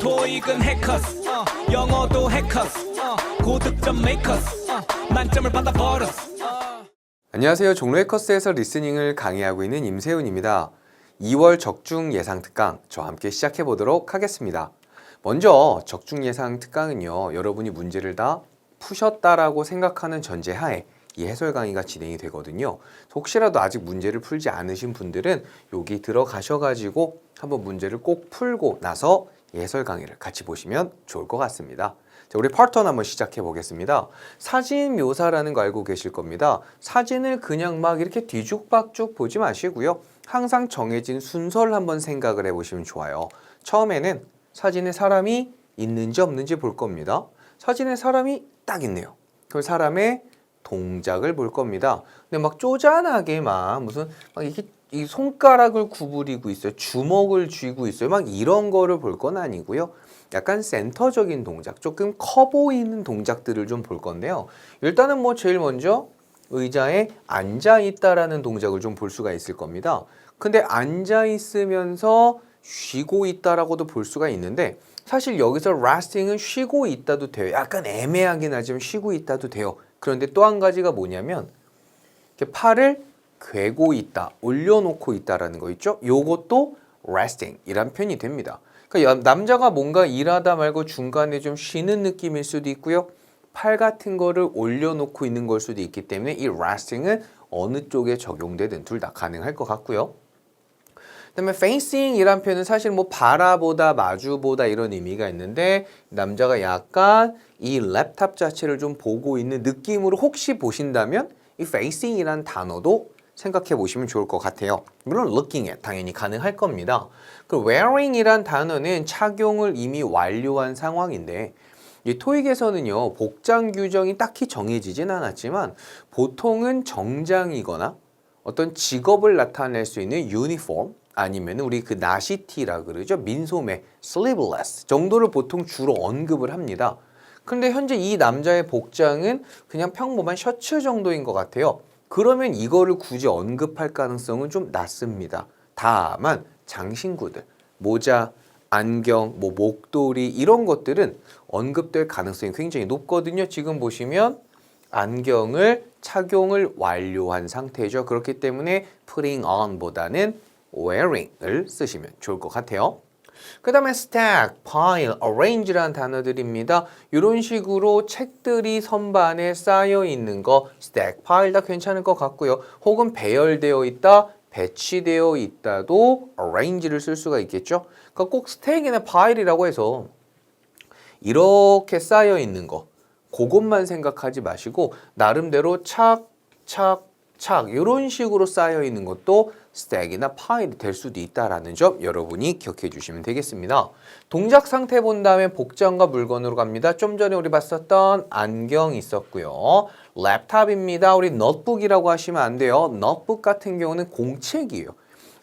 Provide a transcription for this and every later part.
토익은 해커스 영어도 해커스 고득점 메이커스 만점을 받아버렸어. 안녕하세요. 종로 해커스에서 리스닝을 강의하고 있는 임세훈입니다. 2월 적중 예상 특강 저와 함께 시작해 보도록 하겠습니다. 먼저 적중 예상 특강은요, 여러분이 문제를 다 푸셨다라고 생각하는 전제하에 이 해설 강의가 진행이 되거든요. 혹시라도 아직 문제를 풀지 않으신 분들은 여기 들어가셔가지고 한번 문제를 꼭 풀고 나서 이 해설 강의를 같이 보시면 좋을 것 같습니다. 자, 우리 파트 1 한번 시작해 보겠습니다. 사진 묘사라는 거 알고 계실 겁니다. 사진을 그냥 막 이렇게 뒤죽박죽 보지 마시고요. 항상 정해진 순서를 한번 생각을 해보시면 좋아요. 처음에는 사진에 사람이 있는지 없는지 볼 겁니다. 사진에 사람이 딱 있네요. 그럼 사람의 동작을 볼 겁니다. 근데 막 쪼잔하게 막 무슨 막 이렇게 이 손가락을 구부리고 있어요. 주먹을 쥐고 있어요. 막 이런 거를 볼 건 아니고요. 약간 센터적인 동작, 조금 커 보이는 동작들을 좀 볼 건데요. 일단은 뭐 제일 먼저 의자에 앉아 있다라는 동작을 좀 볼 수가 있을 겁니다. 근데 앉아 있으면서 쉬고 있다라고도 볼 수가 있는데 사실 여기서 resting은 쉬고 있다도 돼요. 약간 애매하긴 하지만 쉬고 있다도 돼요. 그런데 또 한 가지가 뭐냐면 이렇게 팔을 괴고 있다, 올려놓고 있다라는 거 있죠? 요것도 resting이란 표현이 됩니다. 그러니까 남자가 뭔가 일하다 말고 중간에 좀 쉬는 느낌일 수도 있고요. 팔 같은 거를 올려놓고 있는 걸 수도 있기 때문에 이 resting은 어느 쪽에 적용되든 둘 다 가능할 것 같고요. 그다음에 facing이란 표현은 사실 뭐 바라보다, 마주보다 이런 의미가 있는데 남자가 약간 이 랩탑 자체를 좀 보고 있는 느낌으로 혹시 보신다면 이 facing이란 단어도 생각해 보시면 좋을 것 같아요. 물론 looking at 당연히 가능할 겁니다. 그 wearing이란 단어는 착용을 이미 완료한 상황인데 이 토익에서는요, 복장 규정이 딱히 정해지진 않았지만 보통은 정장이거나 어떤 직업을 나타낼 수 있는 유니폼 아니면 우리 그 나시티라 그러죠. 민소매, sleeveless 정도를 보통 주로 언급을 합니다. 근데 현재 이 남자의 복장은 그냥 평범한 셔츠 정도인 것 같아요. 그러면 이거를 굳이 언급할 가능성은 좀 낮습니다. 다만 장신구들, 모자, 안경, 뭐 목도리 이런 것들은 언급될 가능성이 굉장히 높거든요. 지금 보시면 안경을 착용을 완료한 상태죠. 그렇기 때문에 putting on 보다는 wearing을 쓰시면 좋을 것 같아요. 그 다음에 stack, pile, arrange라는 단어들입니다. 이런 식으로 책들이 선반에 쌓여 있는 거 stack, pile 다 괜찮을 것 같고요. 혹은 배열되어 있다, 배치되어 있다도 arrange를 쓸 수가 있겠죠. 그러니까 꼭 stack이나 pile이라고 해서 이렇게 쌓여 있는 거 그것만 생각하지 마시고 나름대로 착 이런 식으로 쌓여 있는 것도 스택이나 파일이 될 수도 있다라는 점 여러분이 기억해 주시면 되겠습니다. 동작 상태 본 다음에 복장과 물건으로 갑니다. 좀 전에 우리 봤었던 안경 있었고요. 랩탑입니다. 우리 노트북이라고 하시면 안 돼요. 노트북 같은 경우는 공책이에요.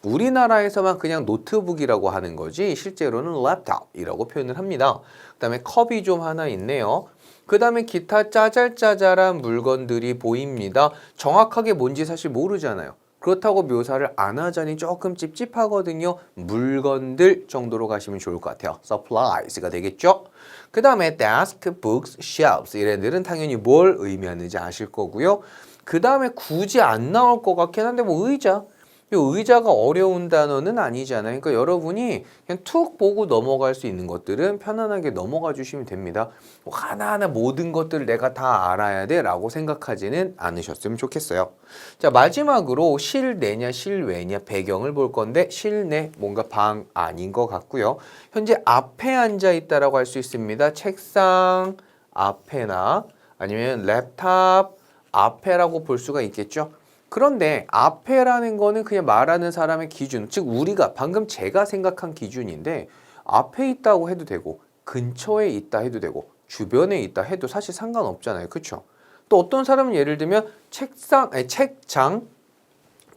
우리나라에서만 그냥 노트북이라고 하는 거지 실제로는 랩탑이라고 표현을 합니다. 그 다음에 컵이 좀 하나 있네요. 그 다음에 기타 짜잘짜잘한 물건들이 보입니다. 정확하게 뭔지 사실 모르잖아요. 그렇다고 묘사를 안 하자니 조금 찝찝하거든요. 물건들 정도로 가시면 좋을 것 같아요. supplies가 되겠죠? 그 다음에 desk, books, shelves 이래들은 당연히 뭘 의미하는지 아실 거고요. 그 다음에 굳이 안 나올 것 같긴 한데 뭐 의자. 이 의자가 어려운 단어는 아니잖아요. 그러니까 여러분이 그냥 툭 보고 넘어갈 수 있는 것들은 편안하게 넘어가 주시면 됩니다. 뭐 하나하나 모든 것들을 내가 다 알아야 돼 라고 생각하지는 않으셨으면 좋겠어요. 자, 마지막으로 실내냐 실외냐 배경을 볼 건데 실내 뭔가 방 안인 것 같고요. 현재 앞에 앉아 있다라고 할 수 있습니다. 책상 앞에나 아니면 랩탑 앞에라고 볼 수가 있겠죠. 그런데 앞에라는 거는 그냥 말하는 사람의 기준, 즉 우리가 방금 제가 생각한 기준인데 앞에 있다고 해도 되고 근처에 있다 해도 되고 주변에 있다 해도 사실 상관없잖아요. 그렇죠? 또 어떤 사람은 예를 들면 책장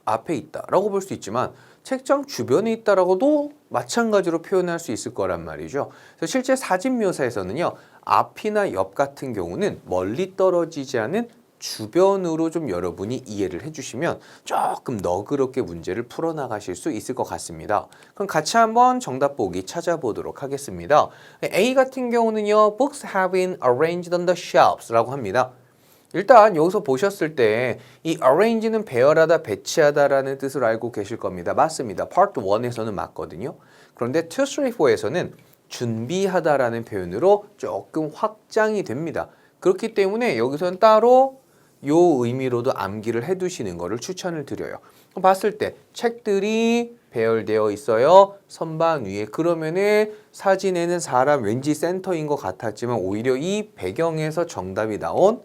앞에 있다라고 볼 수 있지만 책장 주변에 있다라고도 마찬가지로 표현할 수 있을 거란 말이죠. 그래서 실제 사진 묘사에서는요. 앞이나 옆 같은 경우는 멀리 떨어지지 않은 주변으로 좀 여러분이 이해를 해주시면 조금 너그럽게 문제를 풀어나가실 수 있을 것 같습니다. 그럼 같이 한번 정답 보기 찾아보도록 하겠습니다. A 같은 경우는요, books have been arranged on the shelves 라고 합니다. 일단 여기서 보셨을 때 이 arrange는 배열하다, 배치하다라는 뜻으로 알고 계실 겁니다. 맞습니다. Part 1에서는 맞거든요. 그런데 2, 3, 4에서는 준비하다라는 표현으로 조금 확장이 됩니다. 그렇기 때문에 여기서는 따로 요 의미로도 암기를 해두시는 것을 추천을 드려요. 봤을 때 책들이 배열되어 있어요. 선반 위에. 그러면은 사진에는 사람 왠지 센터인 것 같았지만 오히려 이 배경에서 정답이 나온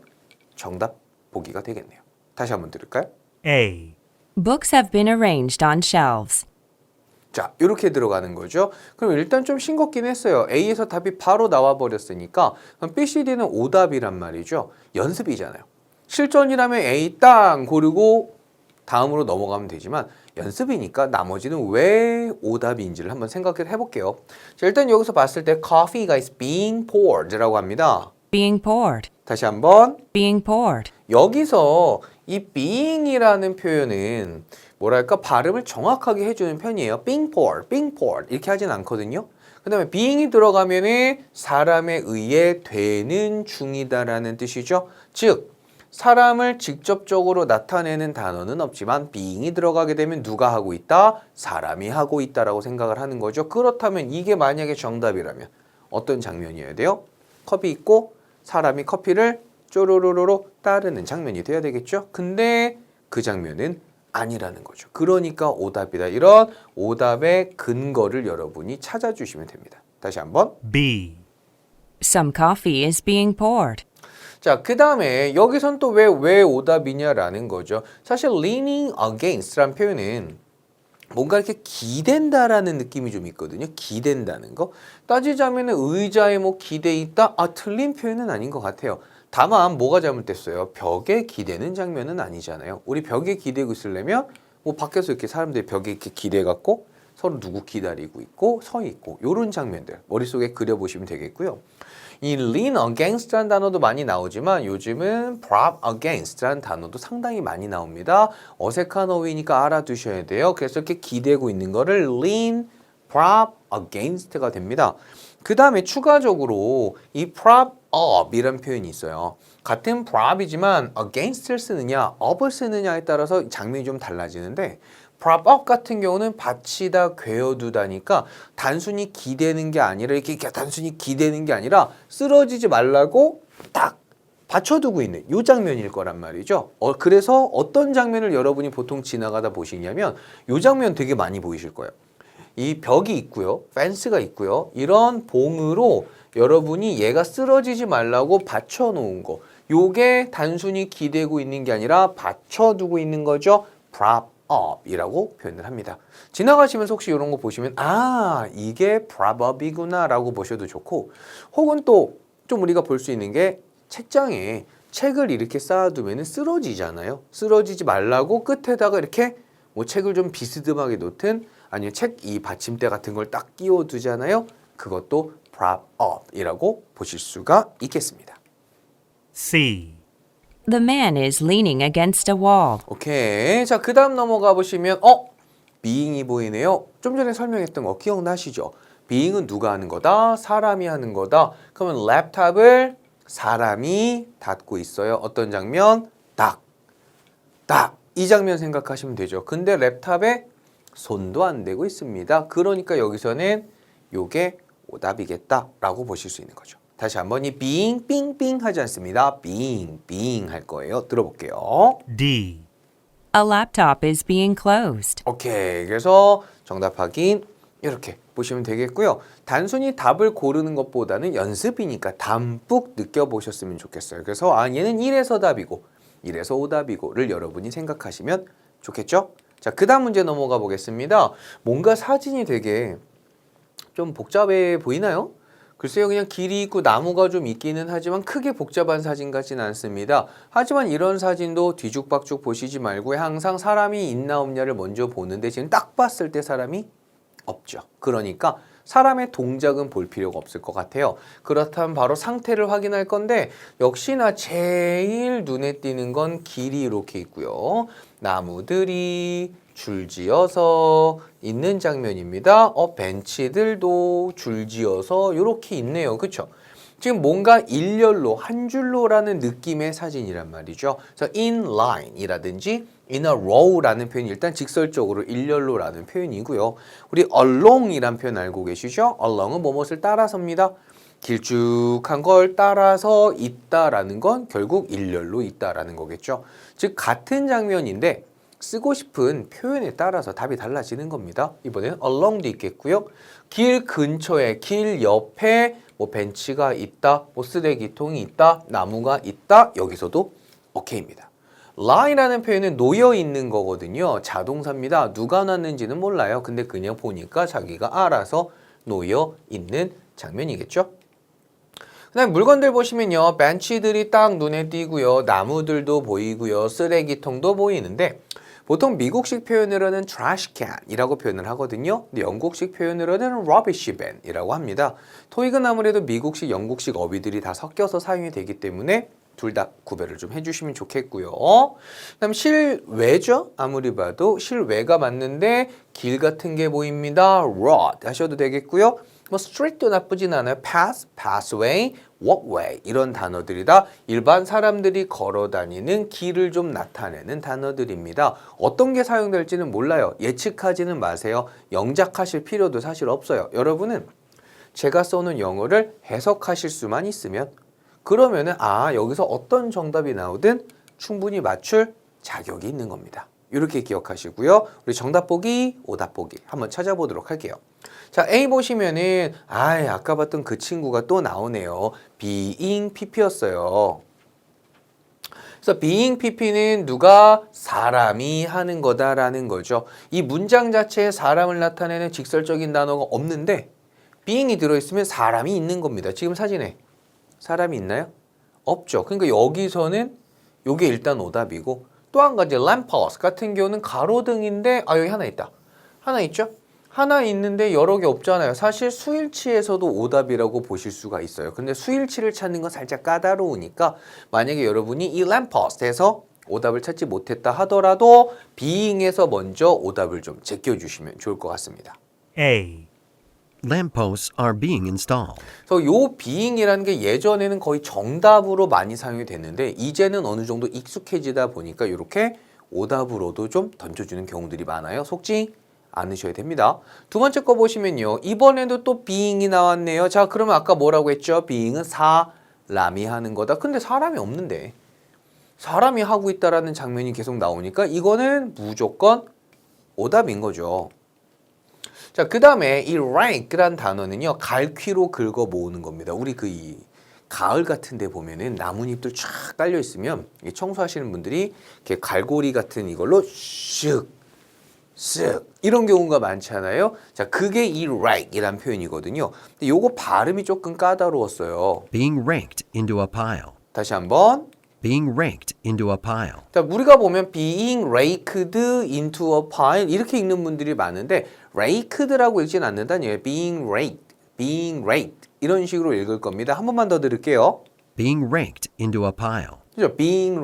정답 보기가 되겠네요. 다시 한번 들을까요? A. Books have been arranged on shelves. 자, 이렇게 들어가는 거죠. 그럼 일단 좀 싱겁긴 했어요. A에서 답이 바로 나와 버렸으니까 그럼 B, C, D는 오답이란 말이죠. 연습이잖아요. 실전이라면 A 땅 고르고 다음으로 넘어가면 되지만 연습이니까 나머지는 왜 오답인지를 한번 생각해 볼게요. 자, 일단 여기서 봤을 때 coffee가 is being poured라고 합니다. Being poured. 다시 한번 Being poured. 여기서 이 being이라는 표현은 뭐랄까 발음을 정확하게 해주는 편이에요. being poured 이렇게 하진 않거든요. 그 다음에 being이 들어가면은 사람에 의해 되는 중이다라는 뜻이죠. 즉 사람을 직접적으로 나타내는 단어는 없지만 being이 들어가게 되면 누가 하고 있다? 사람이 하고 있다라고 생각을 하는 거죠. 그렇다면 이게 만약에 정답이라면 어떤 장면이어야 돼요? 컵이 있고 사람이 커피를 쪼로로로로 따르는 장면이 돼야 되겠죠. 근데 그 장면은 아니라는 거죠. 그러니까 오답이다. 이런 오답의 근거를 여러분이 찾아주시면 됩니다. 다시 한번. B. Some coffee is being poured. 자, 그 다음에 여기선 또 왜 오답이냐라는 거죠. 사실 leaning against라는 표현은 뭔가 이렇게 기댄다라는 느낌이 좀 있거든요. 기댄다는 거. 따지자면 의자에 뭐 기대 있다? 아, 틀린 표현은 아닌 것 같아요. 다만 뭐가 잘못됐어요? 벽에 기대는 장면은 아니잖아요. 우리 벽에 기대고 있으려면 뭐 밖에서 이렇게 사람들이 벽에 이렇게 기대갖고 서로 누구 기다리고 있고 서 있고 이런 장면들 머릿속에 그려보시면 되겠고요. 이 lean against라는 단어도 많이 나오지만 요즘은 prop against라는 단어도 상당히 많이 나옵니다. 어색한 어휘니까 알아두셔야 돼요. 그래서 이렇게 기대고 있는 거를 lean, prop against가 됩니다. 그 다음에 추가적으로 이 prop up 이란 표현이 있어요. 같은 prop이지만 against를 쓰느냐, up을 쓰느냐에 따라서 장면이 좀 달라지는데 prop up 같은 경우는 받치다, 괴어두다니까 단순히 기대는 게 아니라 이렇게 단순히 기대는 게 아니라 쓰러지지 말라고 딱 받쳐두고 있는 이 장면일 거란 말이죠. 그래서 어떤 장면을 여러분이 보통 지나가다 보시냐면 이 장면 되게 많이 보이실 거예요. 이 벽이 있고요. 펜스가 있고요. 이런 봉으로 여러분이 얘가 쓰러지지 말라고 받쳐놓은 거. 요게 단순히 기대고 있는 게 아니라 받쳐두고 있는 거죠. prop up이라고 표현을 합니다. 지나가시면서 혹시 이런 거 보시면 아 이게 prop up이구나 라고 보셔도 좋고 혹은 또 좀 우리가 볼 수 있는 게 책장에 책을 이렇게 쌓아두면 쓰러지잖아요. 쓰러지지 말라고 끝에다가 이렇게 뭐 책을 좀 비스듬하게 놓든 아니면 책 이 받침대 같은 걸 딱 끼워 두잖아요. 그것도 prop up이라고 보실 수가 있겠습니다. C. The man is leaning against a wall. 오케이. 자, 그 다음 넘어가 보시면 being이 보이네요. 좀 전에 설명했던 거 기억나시죠? being은 누가 하는 거다? 사람이 하는 거다. 그러면 랩탑을 사람이 닫고 있어요. 어떤 장면? 딱. 이 장면 생각하시면 되죠. 근데 랩탑에 손도 안 대고 있습니다. 그러니까 여기서는 요게 오답이겠다라고 보실 수 있는 거죠. 다시 한번 이 being, 빙빙 하지 않습니다. being 할 거예요. 들어볼게요. D. A laptop is being closed. 오케이. 그래서 정답 확인 이렇게 보시면 되겠고요. 단순히 답을 고르는 것보다는 연습이니까 담뿍 느껴보셨으면 좋겠어요. 그래서 얘는 1에서 답이고 1에서 오답이고를 여러분이 생각하시면 좋겠죠? 자, 그 다음 문제 넘어가 보겠습니다. 뭔가 사진이 되게 좀 복잡해 보이나요? 글쎄요, 그냥 길이 있고 나무가 좀 있기는 하지만 크게 복잡한 사진 같지는 않습니다. 하지만 이런 사진도 뒤죽박죽 보시지 말고 항상 사람이 있나 없냐를 먼저 보는데 지금 딱 봤을 때 사람이 없죠. 그러니까 사람의 동작은 볼 필요가 없을 것 같아요. 그렇다면 바로 상태를 확인할 건데 역시나 제일 눈에 띄는 건 길이 이렇게 있고요. 나무들이 줄지어서 있는 장면입니다. 벤치들도 줄지어서 이렇게 있네요. 그렇죠? 지금 뭔가 일렬로 한 줄로라는 느낌의 사진이란 말이죠. 그래서 in line이라든지 in a row라는 표현이 일단 직설적으로 일렬로라는 표현이고요. 우리 along이란 표현 알고 계시죠? along은 무엇을 따라서입니다. 길쭉한 걸 따라서 있다라는 건 결국 일렬로 있다라는 거겠죠. 즉 같은 장면인데 쓰고 싶은 표현에 따라서 답이 달라지는 겁니다. 이번에는 along도 있겠고요. 길 근처에, 길 옆에 뭐 벤치가 있다, 뭐 쓰레기통이 있다, 나무가 있다, 여기서도 오케이입니다. lie라는 표현은 놓여 있는 거거든요. 자동사입니다. 누가 놨는지는 몰라요. 근데 그냥 보니까 자기가 알아서 놓여 있는 장면이겠죠. 그다음 물건들 보시면요. 벤치들이 딱 눈에 띄고요. 나무들도 보이고요. 쓰레기통도 보이는데 보통 미국식 표현으로는 trash can이라고 표현을 하거든요. 근데 영국식 표현으로는 rubbish bin이라고 합니다. 토익은 아무래도 미국식, 영국식 어휘들이 다 섞여서 사용이 되기 때문에 둘 다 구별을 좀 해주시면 좋겠고요. 그다음 실외죠. 아무리 봐도 실외가 맞는데 길 같은 게 보입니다. road 하셔도 되겠고요. 뭐 street도 나쁘진 않아요. path, pathway, walkway 이런 단어들이 다 일반 사람들이 걸어 다니는 길을 좀 나타내는 단어들입니다. 어떤 게 사용될지는 몰라요. 예측하지는 마세요. 영작하실 필요도 사실 없어요. 여러분은 제가 써놓은 영어를 해석하실 수만 있으면 그러면은 여기서 어떤 정답이 나오든 충분히 맞출 자격이 있는 겁니다. 이렇게 기억하시고요. 우리 정답 보기, 오답 보기 한번 찾아보도록 할게요. 자, A 보시면은 아까 봤던 그 친구가 또 나오네요. being pp였어요. 그래서 being pp는 누가 사람이 하는 거다라는 거죠. 이 문장 자체에 사람을 나타내는 직설적인 단어가 없는데 being이 들어있으면 사람이 있는 겁니다. 지금 사진에 사람이 있나요? 없죠. 그러니까 여기서는 이게 일단 오답이고 또 한 가지 lamppost 같은 경우는 가로등인데 여기 하나 있다. 하나 있죠? 하나 있는데 여러 개 없잖아요. 사실 수일치에서도 오답이라고 보실 수가 있어요. 근데 수일치를 찾는 건 살짝 까다로우니까 만약에 여러분이 이 lampost에서 오답을 찾지 못했다 하더라도 being에서 먼저 오답을 좀 제껴주시면 좋을 것 같습니다. A. Lampposts are being installed. 그래서 요 being이라는 게 예전에는 거의 정답으로 많이 사용이 됐는데 이제는 어느 정도 익숙해지다 보니까 이렇게 오답으로도 좀 던져주는 경우들이 많아요. 속지 않으셔야 됩니다. 두 번째 거 보시면요. 이번에도 또 being이 나왔네요. 자, 그러면 아까 뭐라고 했죠? being은 사람이 하는 거다. 근데 사람이 없는데 사람이 하고 있다라는 장면이 계속 나오니까 이거는 무조건 오답인 거죠. 자, 그 다음에 이 rake란 단어는요. 갈퀴로 긁어 모으는 겁니다. 우리 이 가을 같은 데 보면은 나뭇잎들 쫙 깔려 있으면 청소하시는 분들이 이렇게 갈고리 같은 이걸로 슉 이런 경우가 많잖아요. 자, 그게 이 rake이란 표현이거든요. 근데 요거 발음이 조금 까다로웠어요. Being raked into a pile. 다시 한번. Being raked into a pile. 자, 우리가 보면 being raked into a pile 이렇게 읽는 분들이 많은데 raked라고 읽진 않는다는 얘기예요. being raked 이런 식으로 읽을 겁니다. 한 번만 더 들을게요. Being raked into a pile. 그죠? being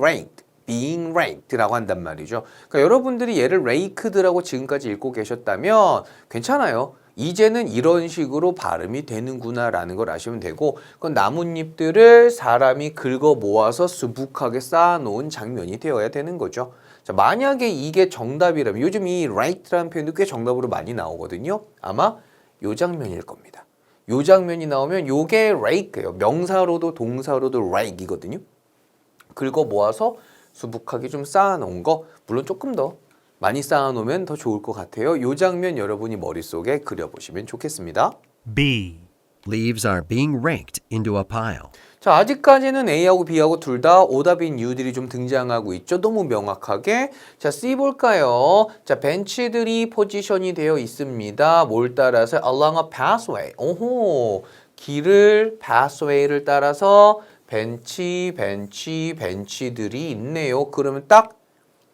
raked라고 한단 말이죠. 그러니까 여러분들이 얘를 raked라고 지금까지 읽고 계셨다면 괜찮아요. 이제는 이런 식으로 발음이 되는구나라는 걸 아시면 되고 그건 나뭇잎들을 사람이 긁어 모아서 수북하게 쌓아놓은 장면이 되어야 되는 거죠. 자, 만약에 이게 정답이라면 요즘 이 raked라는 표현도 꽤 정답으로 많이 나오거든요. 아마 요 장면일 겁니다. 요 장면이 나오면 요게 rake예요. 명사로도 동사로도 rake이거든요. 긁어 모아서 수북하게 좀 쌓아놓은 거 물론 조금 더 많이 쌓아놓으면 더 좋을 것 같아요. 이 장면 여러분이 머릿속에 그려보시면 좋겠습니다. B. Leaves are being raked into a pile. 자, 아직까지는 A하고 B하고 둘 다 오답인 이유들이 좀 등장하고 있죠. 너무 명확하게. 자, C 볼까요? 자, 벤치들이 포지션이 되어 있습니다. 뭘 따라서? Along a pathway. 오호, pathway를 따라서 벤치들이 있네요. 그러면 딱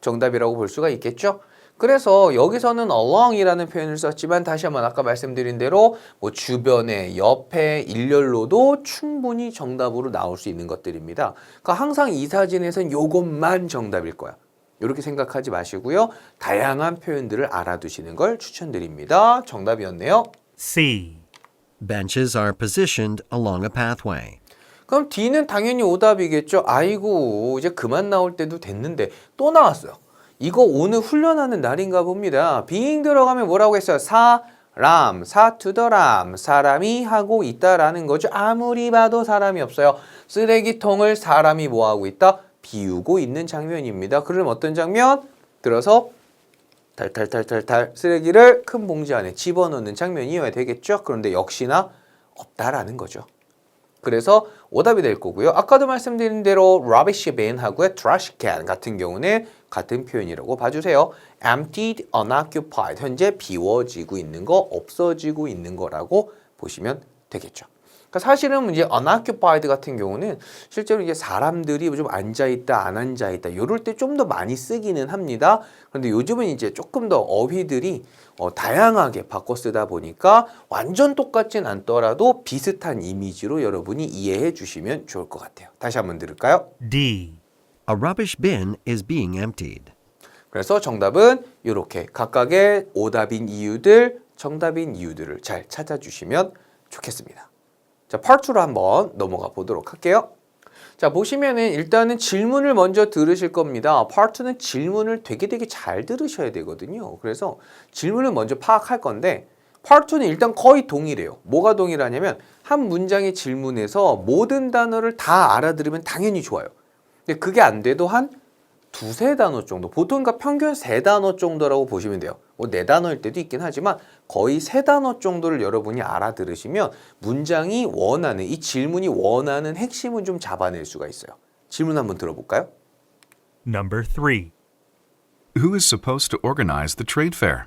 정답이라고 볼 수가 있겠죠? 그래서 여기서는 along이라는 표현을 썼지만 다시 한번 아까 말씀드린 대로 뭐 주변에, 옆에, 일렬로도 충분히 정답으로 나올 수 있는 것들입니다. 그러니까 항상 이 사진에선 요것만 정답일 거야. 이렇게 생각하지 마시고요. 다양한 표현들을 알아두시는 걸 추천드립니다. 정답이었네요. C. Benches are positioned along a pathway. 그럼 D는 당연히 오답이겠죠. 아이고 이제 그만 나올 때도 됐는데 또 나왔어요. 이거 오늘 훈련하는 날인가 봅니다. being 들어가면 뭐라고 했어요? 사투더람 사람이 하고 있다라는 거죠. 아무리 봐도 사람이 없어요. 쓰레기통을 사람이 뭐하고 있다? 비우고 있는 장면입니다. 그럼 어떤 장면? 들어서 탈탈탈탈탈 쓰레기를 큰 봉지 안에 집어넣는 장면이어야 되겠죠. 그런데 역시나 없다라는 거죠. 그래서 오답이 될 거고요. 아까도 말씀드린 대로 rubbish bin 하고요. trash can 같은 경우는 같은 표현이라고 봐주세요. emptied, unoccupied, 현재 비워지고 있는 거, 없어지고 있는 거라고 보시면 되겠죠. 그러니까 사실은 이제 unoccupied 같은 경우는 실제로 이제 사람들이 좀 앉아있다, 안 앉아있다 이럴 때 좀 더 많이 쓰기는 합니다. 그런데 요즘은 이제 조금 더 어휘들이 다양하게 바꿔 쓰다 보니까 완전 똑같진 않더라도 비슷한 이미지로 여러분이 이해해 주시면 좋을 것 같아요. 다시 한번 들을까요? D. A rubbish bin is being emptied. 그래서 정답은 이렇게 각각의 오답인 이유들, 정답인 이유들을 잘 찾아주시면 좋겠습니다. 자, 파트 2로 한번 넘어가 보도록 할게요. 자, 보시면은 일단은 질문을 먼저 들으실 겁니다. 파트 2는 질문을 되게 잘 들으셔야 되거든요. 그래서 질문을 먼저 파악할 건데 파트 2는 일단 거의 동일해요. 뭐가 동일하냐면 한 문장의 질문에서 모든 단어를 다 알아들으면 당연히 좋아요. 근데 그게 안 돼도 한 두세 단어 정도, 보통 그러니까 평균 세 단어 정도라고 보시면 돼요. 뭐 네 단어일 때도 있긴 하지만 거의 세 단어 정도를 여러분이 알아들으시면 문장이 원하는, 이 질문이 원하는 핵심은 좀 잡아낼 수가 있어요. 질문 한번 들어볼까요? Number 3. Who is supposed to organize the trade fair?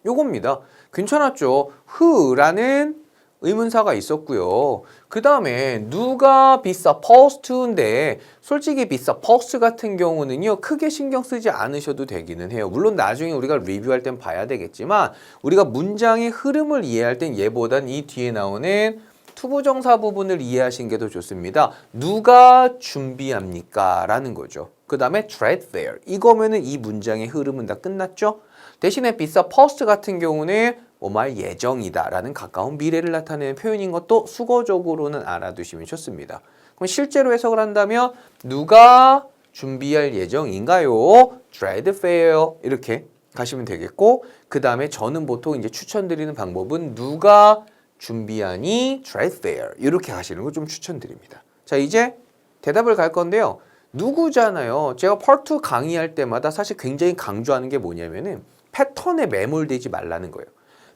요겁니다. 괜찮았죠? who라는 의문사가 있었고요. 그 다음에 누가 be supposed to인데 솔직히 be supposed 같은 경우는요. 크게 신경 쓰지 않으셔도 되기는 해요. 물론 나중에 우리가 리뷰할 땐 봐야 되겠지만 우리가 문장의 흐름을 이해할 땐 얘보단 이 뒤에 나오는 투부정사 부분을 이해하시는 게 더 좋습니다. 누가 준비합니까? 라는 거죠. 그 다음에 trade fair. 이거면은 이 문장의 흐름은 다 끝났죠? 대신에 be supposed 같은 경우는 뭐말 예정이다 라는 가까운 미래를 나타내는 표현인 것도 수거적으로는 알아두시면 좋습니다. 그럼 실제로 해석을 한다면 누가 준비할 예정인가요? trade fair 이렇게 가시면 되겠고 그 다음에 저는 보통 이제 추천드리는 방법은 누가 준비하니 trade fair 이렇게 가시는 거 좀 추천드립니다. 자 이제 대답을 갈 건데요. 누구잖아요. 제가 파트 2 강의할 때마다 사실 굉장히 강조하는 게 뭐냐면은 패턴에 매몰되지 말라는 거예요.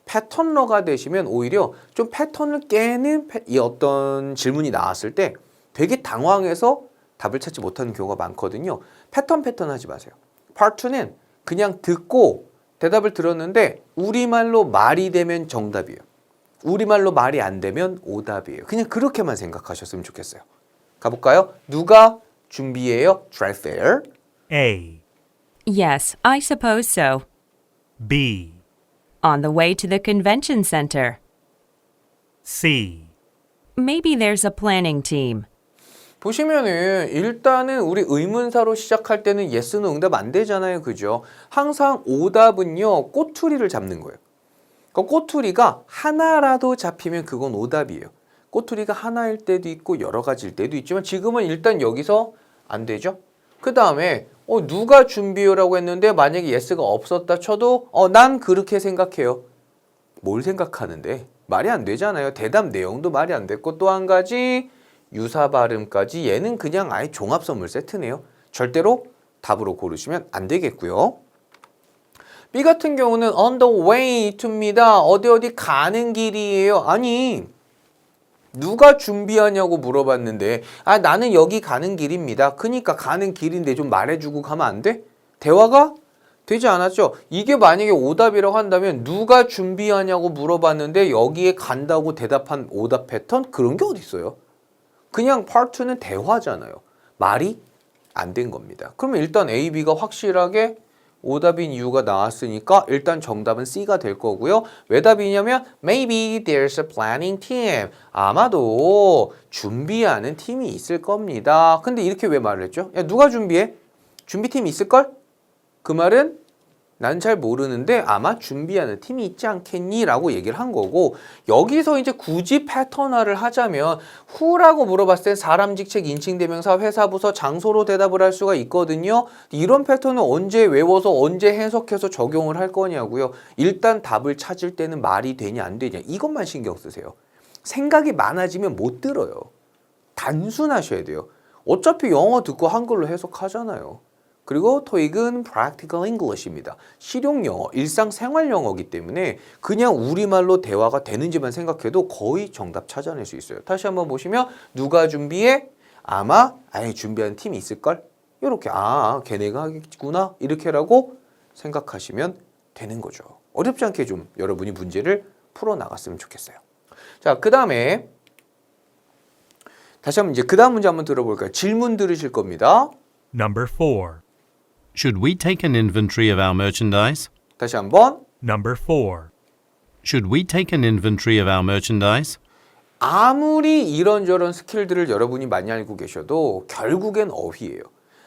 패턴러가 되시면 오히려 좀 패턴을 깨는 이 어떤 질문이 나왔을 때 되게 당황해서 답을 찾지 못하는 경우가 많거든요. 패턴 하지 마세요. 파트 2는 그냥 듣고 대답을 들었는데 우리말로 말이 되면 정답이에요. 우리말로 말이 안 되면 오답이에요. 그냥 그렇게만 생각하셨으면 좋겠어요. 가볼까요? 누가 준비해요? trade fair. A. Yes, I suppose so. B. On the way to the convention center. C. Maybe there's a planning team. 보시면은 일단은 우리 의문사로 시작할 때는 예스는 응답 안 되잖아요. 그죠? 항상 오답은요. 꼬투리를 잡는 거예요. 그 꼬투리가 하나라도 잡히면 그건 오답이에요. 꼬투리가 하나일 때도 있고 여러 가지일 때도 있지만 지금은 일단 여기서 안 되죠. 그 다음에 누가 준비해라고 했는데 만약에 예스가 없었다 쳐도 난 그렇게 생각해요. 뭘 생각하는데? 말이 안 되잖아요. 대답 내용도 말이 안 됐고 또 한 가지 유사 발음까지 얘는 그냥 아예 종합 선물 세트네요. 절대로 답으로 고르시면 안 되겠고요. B 같은 경우는 on the way to입니다. 어디 가는 길이에요. 아니 누가 준비하냐고 물어봤는데 나는 여기 가는 길입니다. 그러니까 가는 길인데 좀 말해주고 가면 안 돼? 대화가 되지 않았죠? 이게 만약에 오답이라고 한다면 누가 준비하냐고 물어봤는데 여기에 간다고 대답한 오답 패턴? 그런 게 어디 있어요? 그냥 파트 2는 대화잖아요. 말이 안 된 겁니다. 그러면 일단 A, B가 확실하게 오답인 이유가 나왔으니까 일단 정답은 C가 될 거고요. 왜 답이냐면 maybe there's a planning team. 아마도 준비하는 팀이 있을 겁니다. 근데 이렇게 왜 말을 했죠? 야, 누가 준비해? 준비팀이 있을걸? 그 말은 난 잘 모르는데 아마 준비하는 팀이 있지 않겠니? 라고 얘기를 한 거고 여기서 이제 굳이 패턴화를 하자면 who라고 물어봤을 땐 사람, 직책, 인칭, 대명사, 회사, 부서, 장소로 대답을 할 수가 있거든요. 이런 패턴은 언제 외워서 언제 해석해서 적용을 할 거냐고요. 일단 답을 찾을 때는 말이 되냐 안 되냐 이것만 신경 쓰세요. 생각이 많아지면 못 들어요. 단순하셔야 돼요. 어차피 영어 듣고 한글로 해석하잖아요. 그리고 토익은 practical English입니다. 실용 영어, 일상생활 영어이기 때문에 그냥 우리말로 대화가 되는지만 생각해도 거의 정답 찾아낼 수 있어요. 다시 한번 보시면 누가 준비해? 아마 아예 준비한 팀이 있을걸? 이렇게 걔네가 하겠구나 이렇게라고 생각하시면 되는 거죠. 어렵지 않게 좀 여러분이 문제를 풀어나갔으면 좋겠어요. 자, 그 다음에 다시 한번 이제 그 다음 문제 한번 들어볼까요? 질문 들으실 겁니다. Number 4. Should we take an inventory of our merchandise? 다시 한번. Number 4. Should we take an inventory of our merchandise? 아무리 이런저런 스킬들을 여러분이 많이 알고 계셔도 결국엔 어휘예요.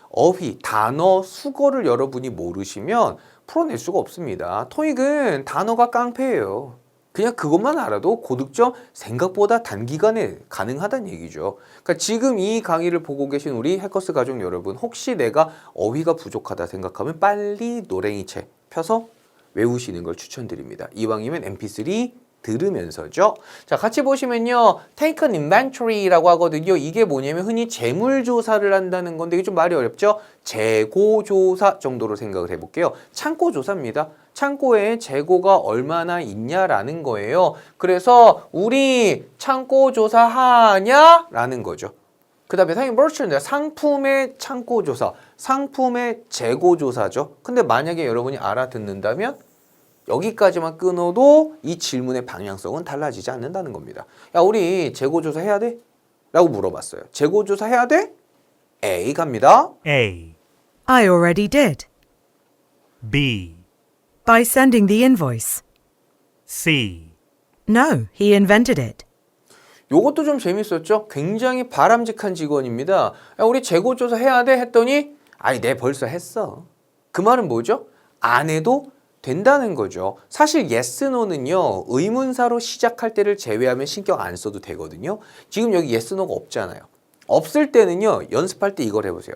어휘, 단어, 수거를 여러분이 모르시면 풀어낼 수가 없습니다. 토익은 단어가 깡패예요. 그냥 그것만 알아도 고득점 생각보다 단기간에 가능하다는 얘기죠. 그러니까 지금 이 강의를 보고 계신 우리 해커스 가족 여러분 혹시 내가 어휘가 부족하다 생각하면 빨리 노랭이책 펴서 외우시는 걸 추천드립니다. 이왕이면 mp3 들으면서죠. 자, 같이 보시면요. take an inventory라고 하거든요. 이게 뭐냐면 흔히 재물조사를 한다는 건데 이게 좀 말이 어렵죠? 재고조사 정도로 생각을 해볼게요. 창고조사입니다. 창고에 재고가 얼마나 있냐라는 거예요. 그래서 우리 창고조사하냐? 라는 거죠. 그 다음에 상품의 창고조사, 상품의 재고조사죠. 근데 만약에 여러분이 알아듣는다면 여기까지만 끊어도 이 질문의 방향성은 달라지지 않는다는 겁니다. 야, 우리 재고조사 해야 돼? 라고 물어봤어요. 재고조사 해야 돼? A 갑니다. A. I already did. B. By sending the invoice. C. No, he invented it. 요것도 좀 재밌었죠? 굉장히 바람직한 직원입니다. 야, 우리 재고조사 해야 돼? 했더니 아니, 내 벌써 했어. 그 말은 뭐죠? 안 해도 된다는 거죠. 사실 yes, no는요. 의문사로 시작할 때를 제외하면 신경 안 써도 되거든요. 지금 여기 yes, no가 없잖아요. 없을 때는요. 연습할 때 이걸 해보세요.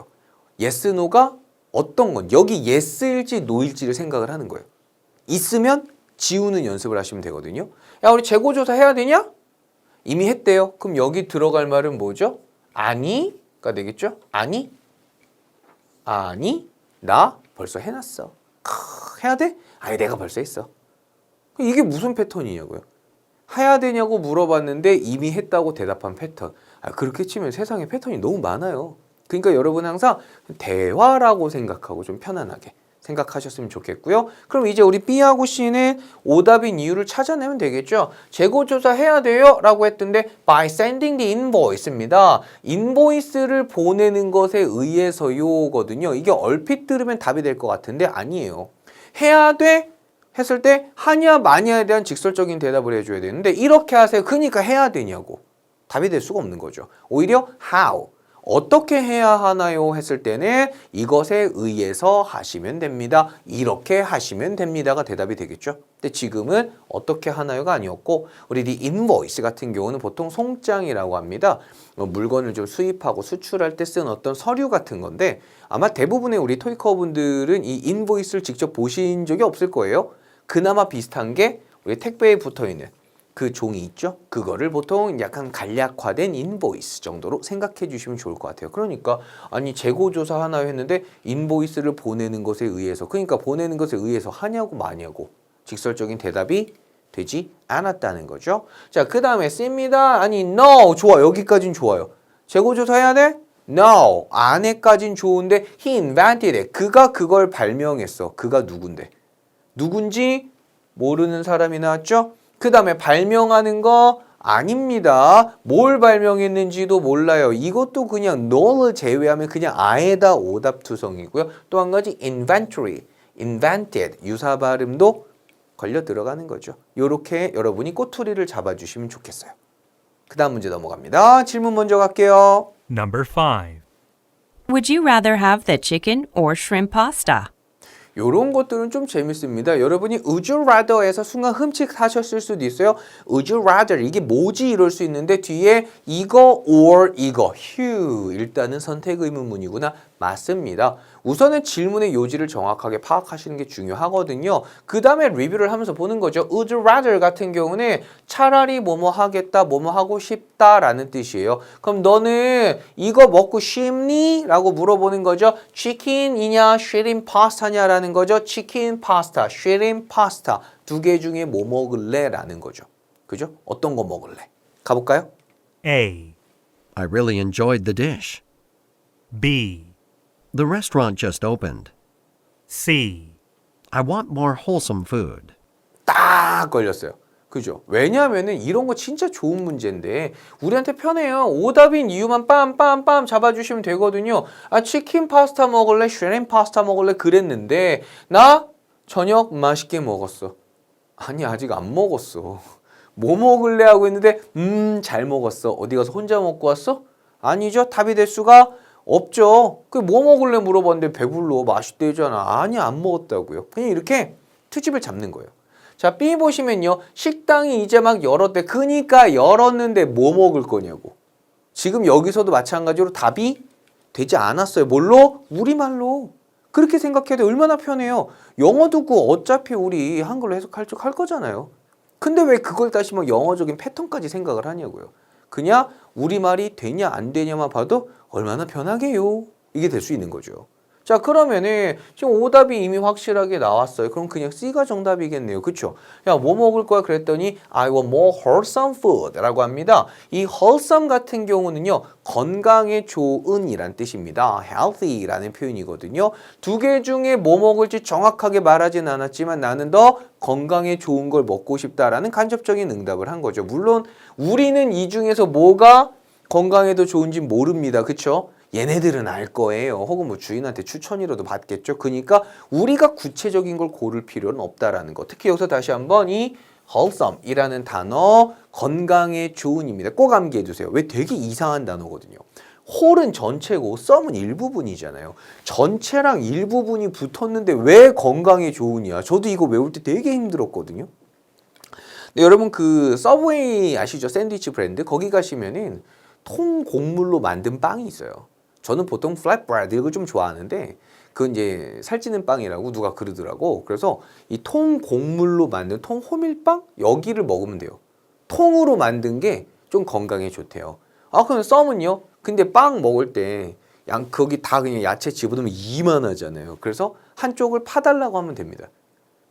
yes, no가 어떤 건 여기 yes일지 no일지를 생각을 하는 거예요. 있으면 지우는 연습을 하시면 되거든요. 야, 우리 재고조사 해야 되냐? 이미 했대요. 그럼 여기 들어갈 말은 뭐죠? 아니가 되겠죠? 아니? 아니? 나 벌써 해놨어. 해야 돼? 아니, 내가 벌써 했어. 이게 무슨 패턴이냐고요? 해야 되냐고 물어봤는데 이미 했다고 대답한 패턴. 그렇게 치면 세상에 패턴이 너무 많아요. 그러니까 여러분 항상 대화라고 생각하고 좀 편안하게 생각하셨으면 좋겠고요. 그럼 이제 우리 B하고 C는 오답인 이유를 찾아내면 되겠죠. 재고조사 해야 돼요 라고 했던데 by sending the invoice입니다. 인보이스를 보내는 것에 의해서요거든요. 이게 얼핏 들으면 답이 될 것 같은데 아니에요. 해야 돼? 했을 때 하냐 마냐에 대한 직설적인 대답을 해줘야 되는데 이렇게 하세요. 그러니까 해야 되냐고. 답이 될 수가 없는 거죠. 오히려 how. 어떻게 해야 하나요? 했을 때는 이것에 의해서 하시면 됩니다. 이렇게 하시면 됩니다가 대답이 되겠죠. 근데 지금은 어떻게 하나요가 아니었고 우리 이 인보이스 같은 경우는 보통 송장이라고 합니다. 물건을 좀 수입하고 수출할 때 쓴 어떤 서류 같은 건데 아마 대부분의 우리 토익커 분들은 이 인보이스를 직접 보신 적이 없을 거예요. 그나마 비슷한 게 우리 택배에 붙어있는 그 종이 있죠? 그거를 보통 약간 간략화된 인보이스 정도로 생각해 주시면 좋을 것 같아요. 그러니까 아니 재고조사 하나요 했는데 인보이스를 보내는 것에 의해서 그러니까 보내는 것에 의해서 하냐고 마냐고 직설적인 대답이 되지 않았다는 거죠. 자, 그 다음에 C입니다. 아니 no 좋아 여기까진 좋아요. 재고조사 해야 돼? No 안에까진 좋은데 he invented it 그가 그걸 발명했어. 그가 누군데? 누군지 모르는 사람이 나왔죠? 그 다음에 발명하는 거 아닙니다. 뭘 발명했는지도 몰라요. 이것도 그냥 nol을 제외하면 그냥 아에다 오답투성이고요. 또 한 가지 inventory. invented 유사 발음도 걸려 들어가는 거죠. 요렇게 여러분이 꼬투리를 잡아주시면 좋겠어요. 그 다음 문제 넘어갑니다. 질문 먼저 갈게요. Number 5. Would you rather have the chicken or shrimp pasta? 요런 것들은 좀 재밌습니다. 여러분이 would you rather에서 순간 흠칫하셨을 수도 있어요. would you rather 이게 뭐지 이럴 수 있는데 뒤에 이거 or 이거 휴 일단은 선택 의문문이구나. 맞습니다. 우선은 질문의 요지를 정확하게 파악하시는 게 중요하거든요. 그 다음에 리뷰를 하면서 보는 거죠. would you rather 같은 경우는 차라리 뭐뭐 하겠다, 뭐뭐 하고 싶다라는 뜻이에요. 그럼 너는 이거 먹고 싶니? 라고 물어보는 거죠. 치킨이냐, shrimp 파스타냐 라는 거죠. 치킨 파스타, shrimp 파스타 두 개 중에 뭐 먹을래? 라는 거죠. 그죠? 어떤 거 먹을래? 가볼까요? A. I really enjoyed the dish. B. The restaurant just opened. C. I want more wholesome food. 딱 걸렸어요. 그죠? 왜냐하면은 이런 거 진짜 좋은 문제인데 우리한테 편해요. 오답인 이유만 빰빰빰 잡아주시면 되거든요. 아 치킨 파스타 먹을래? 쉐림 파스타 먹을래? 그랬는데 나 저녁 맛있게 먹었어. 아니 아직 안 먹었어. 뭐 먹을래? 하고 했는데 잘 먹었어. 어디 가서 혼자 먹고 왔어? 아니죠. 답이 될 수가 없죠. 그 뭐 먹을래 물어봤는데 배불러 맛있대잖아. 아니 안 먹었다고요. 그냥 이렇게 트집을 잡는 거예요. 자 B 보시면요. 식당이 이제 막 열었대. 그니까 열었는데 뭐 먹을 거냐고. 지금 여기서도 마찬가지로 답이 되지 않았어요. 뭘로? 우리말로. 그렇게 생각해도 얼마나 편해요. 영어 듣고 어차피 우리 한글로 해석할 줄 할 거잖아요. 근데 왜 그걸 다시 막 영어적인 패턴까지 생각을 하냐고요. 그냥 우리말이 되냐 안 되냐만 봐도 얼마나 편하게요. 이게 될 수 있는 거죠. 자 그러면은 지금 오답이 이미 확실하게 나왔어요. 그럼 그냥 C가 정답이겠네요. 그쵸? 야 뭐 먹을 거야 그랬더니 I want more wholesome food 라고 합니다. 이 wholesome 같은 경우는요. 건강에 좋은 이란 뜻입니다. healthy 라는 표현이거든요. 두 개 중에 뭐 먹을지 정확하게 말하진 않았지만 나는 더 건강에 좋은 걸 먹고 싶다라는 간접적인 응답을 한 거죠. 물론 우리는 이 중에서 뭐가 건강에도 좋은지 모릅니다. 그쵸? 얘네들은 알 거예요. 혹은 뭐 주인한테 추천이라도 받겠죠. 그러니까 우리가 구체적인 걸 고를 필요는 없다라는 거. 특히 여기서 다시 한번 이 wholesome이라는 단어 건강에 좋은입니다. 꼭 암기해 두세요. 왜 되게 이상한 단어거든요. whole은 전체고 some은 일부분이잖아요. 전체랑 일부분이 붙었는데 왜 건강에 좋으냐. 저도 이거 외울 때 되게 힘들었거든요. 네, 여러분 그 서브웨이 아시죠? 샌드위치 브랜드 거기 가시면은 통 곡물로 만든 빵이 있어요. 저는 보통 플랫브레드 이걸 좀 좋아하는데 그건 이제 살찌는 빵이라고 누가 그러더라고. 그래서 이 통 곡물로 만든 통 호밀빵 여기를 먹으면 돼요. 통으로 만든 게 좀 건강에 좋대요. 아 그럼 썸은요? 근데 빵 먹을 때 거기 다 그냥 야채 집어넣으면 이만하잖아요. 그래서 한쪽을 파달라고 하면 됩니다.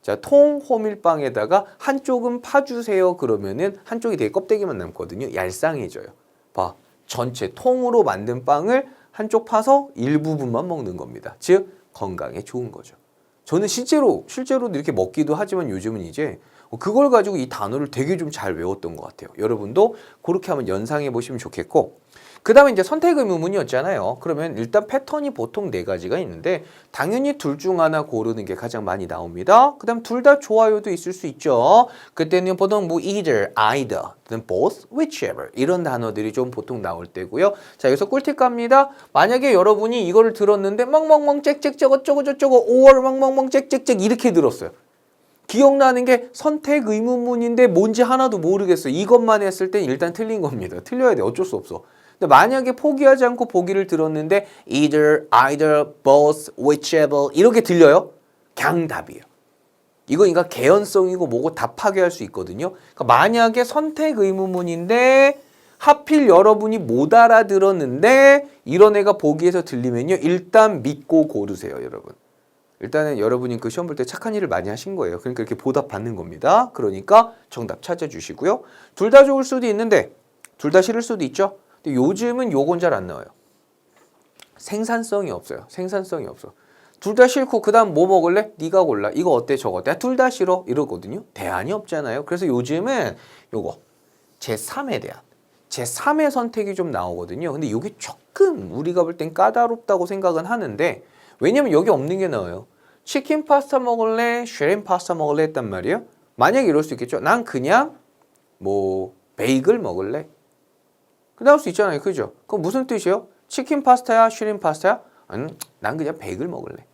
자, 통 호밀빵에다가 한쪽은 파주세요. 그러면은 한쪽이 되게 껍데기만 남거든요. 얄쌍해져요. 봐, 전체 통으로 만든 빵을 한쪽 파서 일부분만 먹는 겁니다. 즉 건강에 좋은 거죠. 저는 실제로도 이렇게 먹기도 하지만 요즘은 이제 그걸 가지고 이 단어를 되게 좀 잘 외웠던 것 같아요. 여러분도 그렇게 한번 연상해 보시면 좋겠고 그 다음에 이제 선택 의문문이었잖아요. 그러면 일단 패턴이 보통 4가지가 있는데 당연히 둘 중 하나 고르는 게 가장 많이 나옵니다. 그 다음 둘 다 좋아요도 있을 수 있죠. 그때는 보통 뭐 either, either, both, whichever 이런 단어들이 좀 보통 나올 때고요. 자 여기서 꿀팁 갑니다. 만약에 여러분이 이거를 들었는데 멍멍멍 짹짹짹 어쩌고 저쩌고 5월 멍멍멍 짹짹짹 이렇게 들었어요. 기억나는 게 선택 의문문인데 뭔지 하나도 모르겠어요. 이것만 했을 땐 일단 틀린 겁니다. 틀려야 돼. 어쩔 수 없어. 근데 만약에 포기하지 않고 보기를 들었는데 either, both, whichever 이렇게 들려요? 그냥 답이에요. 이거 그러니까 개연성이고 뭐고 다 파괴할 수 있거든요. 그러니까 만약에 선택 의문문인데 하필 여러분이 못 알아들었는데 이런 애가 보기에서 들리면요. 일단 믿고 고르세요, 여러분. 일단은 여러분이 그 시험 볼 때 착한 일을 많이 하신 거예요. 그러니까 이렇게 보답 받는 겁니다. 그러니까 정답 찾아주시고요. 둘 다 좋을 수도 있는데 둘 다 싫을 수도 있죠. 근데 요즘은 요건 잘 안 나와요. 생산성이 없어요. 생산성이 없어. 둘 다 싫고 그 다음 뭐 먹을래? 네가 골라. 이거 어때? 저거 어때? 둘 다 싫어. 이러거든요. 대안이 없잖아요. 그래서 요즘은 요거 제3에 대한 제3의 선택이 좀 나오거든요. 근데 이게 조금 우리가 볼 땐 까다롭다고 생각은 하는데 왜냐면 여기 없는 게 나와요. 치킨 파스타 먹을래? 쉐림 파스타 먹을래? 했단 말이에요. 만약에 이럴 수 있겠죠. 난 그냥 뭐 베이글 먹을래? 나올 수 있잖아요. 그죠? 그럼 무슨 뜻이에요? 치킨 파스타야? 쉐림 파스타야? 아니, 난 그냥 베이글 먹을래.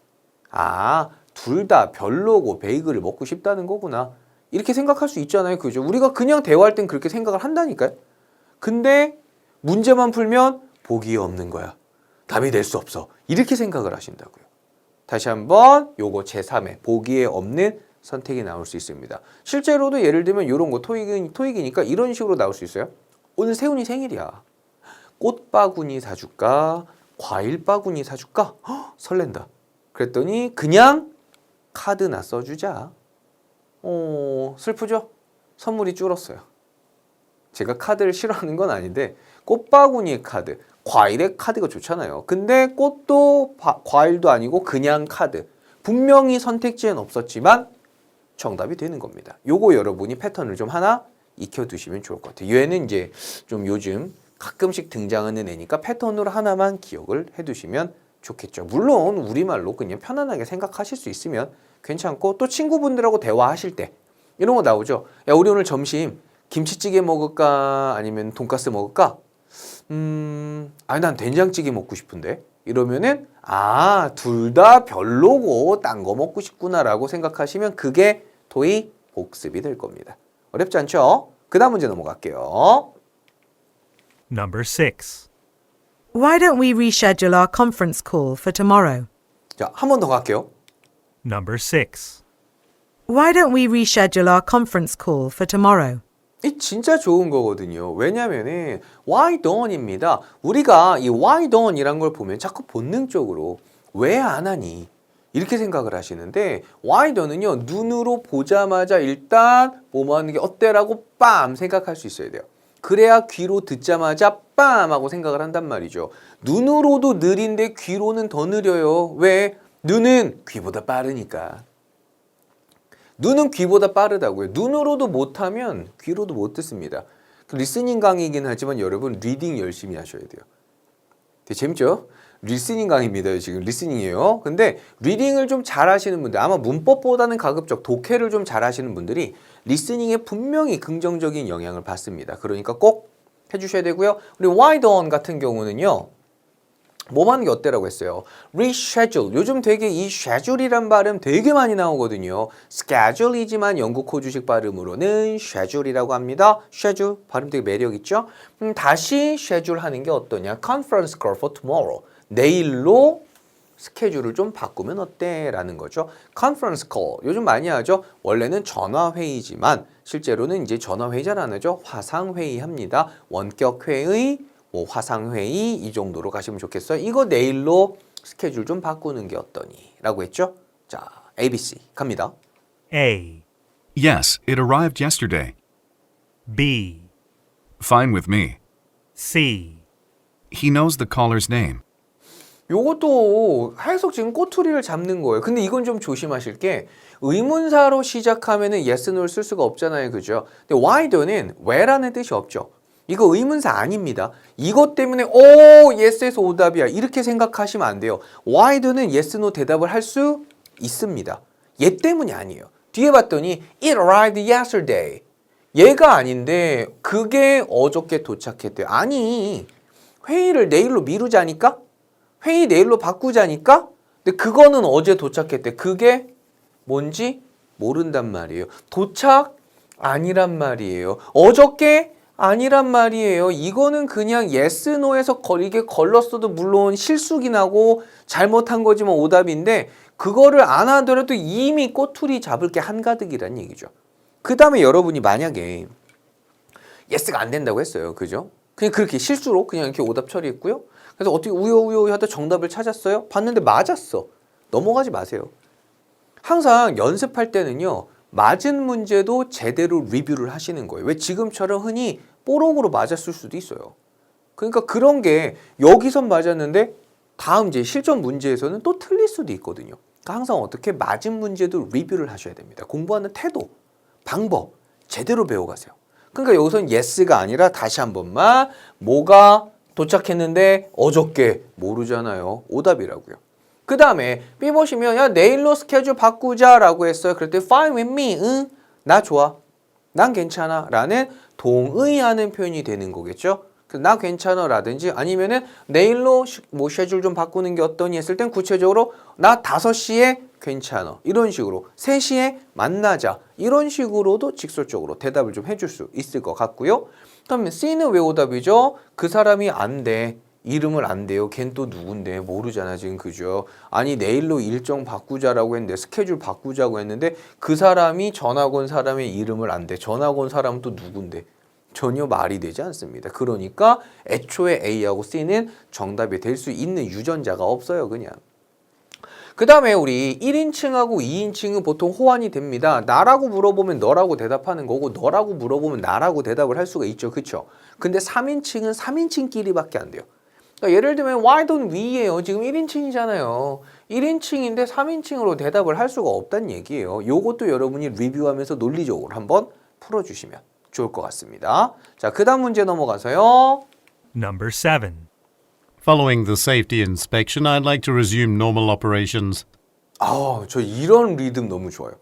아, 둘 다 별로고 베이글을 먹고 싶다는 거구나. 이렇게 생각할 수 있잖아요. 그죠? 우리가 그냥 대화할 땐 그렇게 생각을 한다니까요. 근데 문제만 풀면 보기에 없는 거야. 답이 될 수 없어. 이렇게 생각을 하신다고요. 다시 한번 요거 제3의 보기에 없는 선택이 나올 수 있습니다. 실제로도 예를 들면 이런 거 토익이니까 이런 식으로 나올 수 있어요. 오늘 세훈이 생일이야. 꽃바구니 사줄까? 과일 바구니 사줄까? 헉, 설렌다. 그랬더니 그냥 카드나 써주자. 슬프죠? 선물이 줄었어요. 제가 카드를 싫어하는 건 아닌데 꽃바구니의 카드, 과일의 카드가 좋잖아요. 근데 꽃도 과일도 아니고 그냥 카드. 분명히 선택지엔 없었지만 정답이 되는 겁니다. 요거 여러분이 패턴을 좀 하나 익혀두시면 좋을 것 같아요. 얘는 이제 좀 요즘 가끔씩 등장하는 애니까 패턴으로 하나만 기억을 해두시면 좋겠죠. 물론 우리말로 그냥 편안하게 생각하실 수 있으면 괜찮고 또 친구분들하고 대화하실 때 이런 거 나오죠. 야, 우리 오늘 점심 김치찌개 먹을까 아니면 돈가스 먹을까? 아니 난 된장찌개 먹고 싶은데 이러면은 아, 둘 다 별로고 딴 거 먹고 싶구나라고 생각하시면 그게 토익 복습이 될 겁니다. 어렵지 않죠? 그 다음 문제 넘어갈게요. Number 6. Why don't we reschedule our conference call for tomorrow? 자, 한 번 더 갈게요. Number 6. Why don't we reschedule our conference call for tomorrow? 이 진짜 좋은 거거든요. 왜냐면은 why don't입니다. 우리가 이 why don't 이란 걸 보면 자꾸 본능적으로 왜 안 하니? 이렇게 생각을 하시는데 why don't은요. 눈으로 보자마자 일단 뭐뭐 하는 게 어때라고 빰 생각할 수 있어야 돼요. 그래야 귀로 듣자마자 빰 하고 생각을 한단 말이죠. 눈으로도 느린데 귀로는 더 느려요. 왜? 눈은 귀보다 빠르니까. 눈은 귀보다 빠르다고요. 눈으로도 못하면 귀로도 못 듣습니다. 리스닝 강의이긴 하지만 여러분 리딩 열심히 하셔야 돼요. 되게 재밌죠? 리스닝 강의입니다. 지금 리스닝이에요. 근데 리딩을 좀 잘하시는 분들 아마 문법보다는 가급적 독해를 좀 잘하시는 분들이 리스닝에 분명히 긍정적인 영향을 받습니다. 그러니까 꼭 해주셔야 되고요. 우리 why don't 같은 경우는요. 뭐 하는 게 어때라고 했어요? reschedule. 요즘 되게 이 schedule이란 발음 되게 많이 나오거든요. schedule이지만 영국 호주식 발음으로는 schedule이라고 합니다. schedule 발음 되게 매력 있죠? 다시 schedule 하는 게 어떠냐? conference call for tomorrow. 내일로 스케줄을 좀 바꾸면 어때? 라는 거죠. conference call. 요즘 많이 하죠. 원래는 전화회의지만 실제로는 이제 전화회의 잘 안 하죠. 화상회의 합니다. 원격회의, 뭐 화상회의 이 정도로 가시면 좋겠어요. 이거 내일로 스케줄 좀 바꾸는 게 어떠니? 라고 했죠. 자, ABC 갑니다. A. Yes, it arrived yesterday. B. Fine with me. C. He knows the caller's name. 요것도 해석 지금 꼬투리를 잡는 거예요. 근데 이건 좀 조심하실 게 의문사로 시작하면은 yes, no를 쓸 수가 없잖아요. 그죠? 근데 why do는 왜라는 뜻이 없죠. 이거 의문사 아닙니다. 이것 때문에 yes에서 오답이야. 이렇게 생각하시면 안 돼요. why do는 yes, no 대답을 할 수 있습니다. 얘 때문이 아니에요. 뒤에 봤더니 it arrived yesterday. 얘가 아닌데 그게 어저께 도착했대요. 아니, 회의를 내일로 미루자니까? 회의 내일로 바꾸자니까? 근데 그거는 어제 도착했대. 그게 뭔지 모른단 말이에요. 도착 아니란 말이에요. 어저께 아니란 말이에요. 이거는 그냥 yes, no에서 이게 걸렀어도 물론 실수긴 하고 잘못한 거지만 오답인데 그거를 안 하더라도 이미 꼬투리 잡을 게 한가득이란 얘기죠. 그 다음에 여러분이 만약에 yes가 안 된다고 했어요. 그죠? 그냥 그렇게 실수로 그냥 이렇게 오답 처리했고요. 그래서 어떻게 우여우여 하다 정답을 찾았어요? 봤는데 맞았어. 넘어가지 마세요. 항상 연습할 때는요. 맞은 문제도 제대로 리뷰를 하시는 거예요. 왜 지금처럼 흔히 뽀록으로 맞았을 수도 있어요. 그러니까 그런 게 여기선 맞았는데 다음 이제 실전 문제에서는 또 틀릴 수도 있거든요. 그러니까 항상 어떻게 맞은 문제도 리뷰를 하셔야 됩니다. 공부하는 태도, 방법 제대로 배워가세요. 그러니까 여기서는 yes가 아니라 다시 한 번만 뭐가 도착했는데 어저께 모르잖아요. 오답이라고요. 그 다음에 B 보시면 야 내일로 스케줄 바꾸자라고 했어요. 그럴 때 fine with me, 응? 나 좋아. 난 괜찮아. 라는 동의하는 표현이 되는 거겠죠. 나 괜찮아 라든지 아니면은 내일로 뭐 쉐줄 좀 바꾸는 게 어떠니 했을 땐 구체적으로 나 5시에 괜찮아. 이런 식으로 3시에 만나자. 이런 식으로도 직설적으로 대답을 좀 해줄 수 있을 것 같고요. 그러면 C는 왜 오답이죠? 그 사람이 안 돼. 이름을 안 돼요. 걘 또 누군데 모르잖아 지금 그죠? 아니 내일로 일정 바꾸자라고 했는데 스케줄 바꾸자고 했는데 그 사람이 전학 온 사람의 이름을 안 돼. 전학 온 사람은 또 누군데? 전혀 말이 되지 않습니다. 그러니까 애초에 A하고 C는 정답이 될 수 있는 유전자가 없어요. 그냥. 그 다음에 우리 1인칭하고 2인칭은 보통 호환이 됩니다. 나라고 물어보면 너라고 대답하는 거고 너라고 물어보면 나라고 대답을 할 수가 있죠. 그쵸? 근데 3인칭은 3인칭끼리밖에 안 돼요. 그러니까 예를 들면 why don't we예요. 지금 1인칭이잖아요. 1인칭인데 3인칭으로 대답을 할 수가 없다는 얘기예요. 요것도 여러분이 리뷰하면서 논리적으로 한번 풀어주시면 좋을 것 같습니다. 자, 그 다음 문제 넘어가서요. Number 7. Following the safety inspection, I'd like to resume normal operations. 저 이런 리듬 너무 좋아요.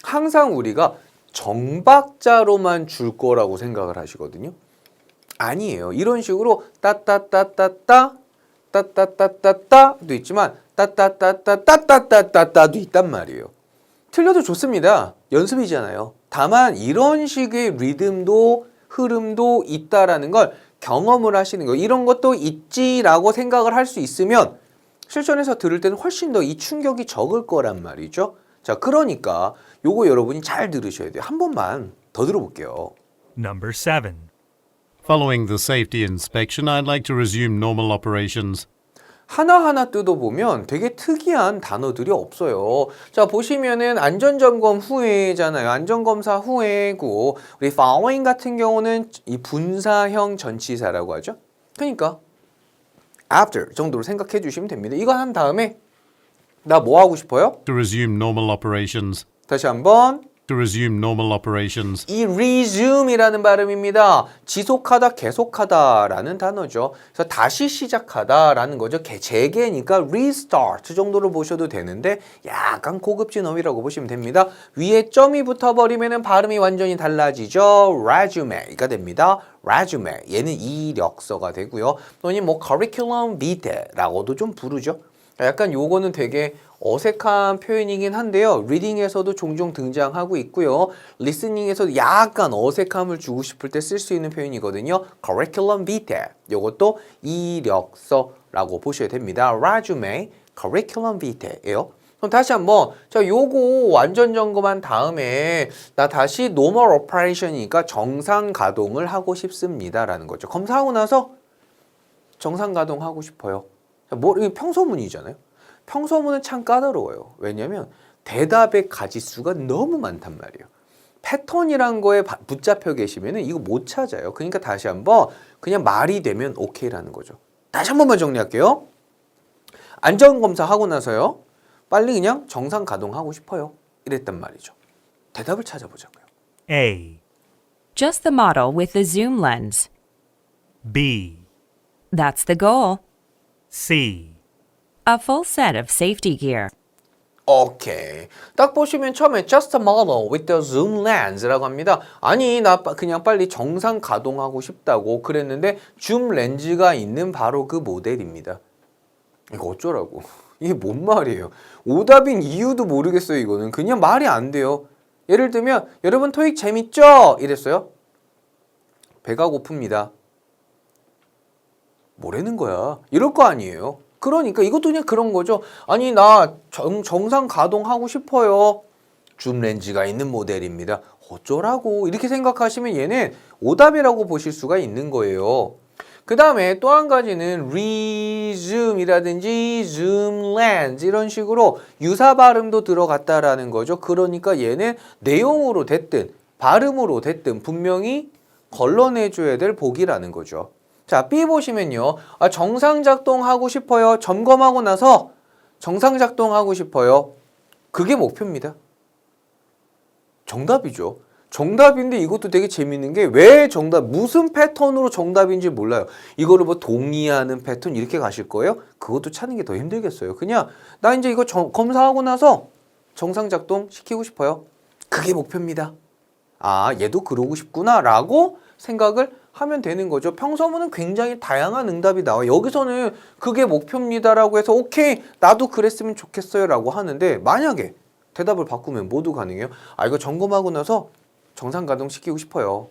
항상 우리가 정박자로만 줄 거라고 생각을 하시거든요. 아니에요. 이런 식으로 따따따따따 따따따따따도 있지만 따따따따따따따따도 있단 말이에요. 틀려도 좋습니다. 연습이잖아요. 다만 이런 식의 리듬도 흐름도 있다라는 걸 경험을 하시는 거. 이런 것도 있지라고 생각을 할 수 있으면 실전에서 들을 때는 훨씬 더 이 충격이 적을 거란 말이죠. 자, 그러니까 요거 여러분이 잘 들으셔야 돼요. 한 번만 더 들어볼게요. Number 7. Following the safety inspection, I'd like to resume normal operations. 하나하나 뜯어보면 되게 특이한 단어들이 없어요. 자, 보시면은 안전점검 후에잖아요. 안전검사 후에고 우리 following 같은 경우는 이 분사형 전치사라고 하죠. 그러니까 after 정도로 생각해 주시면 됩니다. 이거 한 다음에 나 뭐 하고 싶어요? To resume normal operations. 다시 한번 To resume normal operations. 이 resume이라는 발음입니다. 지속하다, 계속하다라는 단어죠. 그래서 다시 시작하다라는 거죠. 재개니까 restart 정도로 보셔도 되는데 약간 고급진 어휘라고 보시면 됩니다. 위에 점이 붙어버리면 발음이 완전히 달라지죠. resume가 됩니다. resume. 얘는 이력서가 되고요. 또는 뭐 curriculum vitae라고도 좀 부르죠. 약간 요거는 되게 어색한 표현이긴 한데요. 리딩에서도 종종 등장하고 있고요. 리스닝에서도 약간 어색함을 주고 싶을 때 쓸 수 있는 표현이거든요. curriculum vitae. 요것도 이력서라고 보셔야 됩니다. resume, curriculum vitae예요. 그럼 다시 한번 자, 요거 완전 점검한 다음에 나 다시 normal operation이니까 정상 가동을 하고 싶습니다라는 거죠. 검사하고 나서 정상 가동하고 싶어요. 뭐 평소문이잖아요. 평소문은 참 까다로워요. 왜냐면 대답의 가지수가 너무 많단 말이에요. 패턴이란 거에 붙잡혀 계시면 이거 못 찾아요. 그러니까 다시 한번 그냥 말이 되면 오케이라는 거죠. 다시 한 번만 정리할게요. 안전검사 하고 나서요. 빨리 그냥 정상 가동하고 싶어요. 이랬단 말이죠. 대답을 찾아보자고요. A. Just the model with the zoom lens. B. That's the goal. C. A full set of safety gear. 오케이. 딱 보시면 처음에 just a model with the zoom lens라고 합니다. 아니 나 그냥 빨리 정상 가동하고 싶다고 그랬는데 줌 렌즈가 있는 바로 그 모델입니다. 이거 어쩌라고. 이게 뭔 말이에요. 오답인 이유도 모르겠어요. 이거는 그냥 말이 안 돼요. 예를 들면 여러분 토익 재밌죠? 이랬어요. 배가 고픕니다. 뭐라는 거야? 이럴 거 아니에요. 그러니까 이것도 그냥 그런 거죠. 아니 나 정상 가동하고 싶어요. 줌 렌즈가 있는 모델입니다. 어쩌라고 이렇게 생각하시면 얘는 오답이라고 보실 수가 있는 거예요. 그 다음에 또 한 가지는 resume이라든지 zoom lens 이런 식으로 유사 발음도 들어갔다라는 거죠. 그러니까 얘는 내용으로 됐든 발음으로 됐든 분명히 걸러내줘야 될 복이라는 거죠. 자, B 보시면요. 정상 작동하고 싶어요. 점검하고 나서 정상 작동하고 싶어요. 그게 목표입니다. 정답이죠. 정답인데 이것도 되게 재밌는 게 왜 정답, 무슨 패턴으로 정답인지 몰라요. 이거를 뭐 동의하는 패턴 이렇게 가실 거예요? 그것도 찾는 게 더 힘들겠어요. 그냥 나 이제 이거 검사하고 나서 정상 작동 시키고 싶어요. 그게 목표입니다. 아, 얘도 그러고 싶구나 라고 생각을 하면 되는 거죠. 평소문은 굉장히 다양한 응답이 나와요. 여기서는 그게 목표입니다 라고 해서 오케이 나도 그랬으면 좋겠어요 라고 하는데 만약에 대답을 바꾸면 모두 가능해요. 아, 이거 점검하고 나서 정상 가동 시키고 싶어요.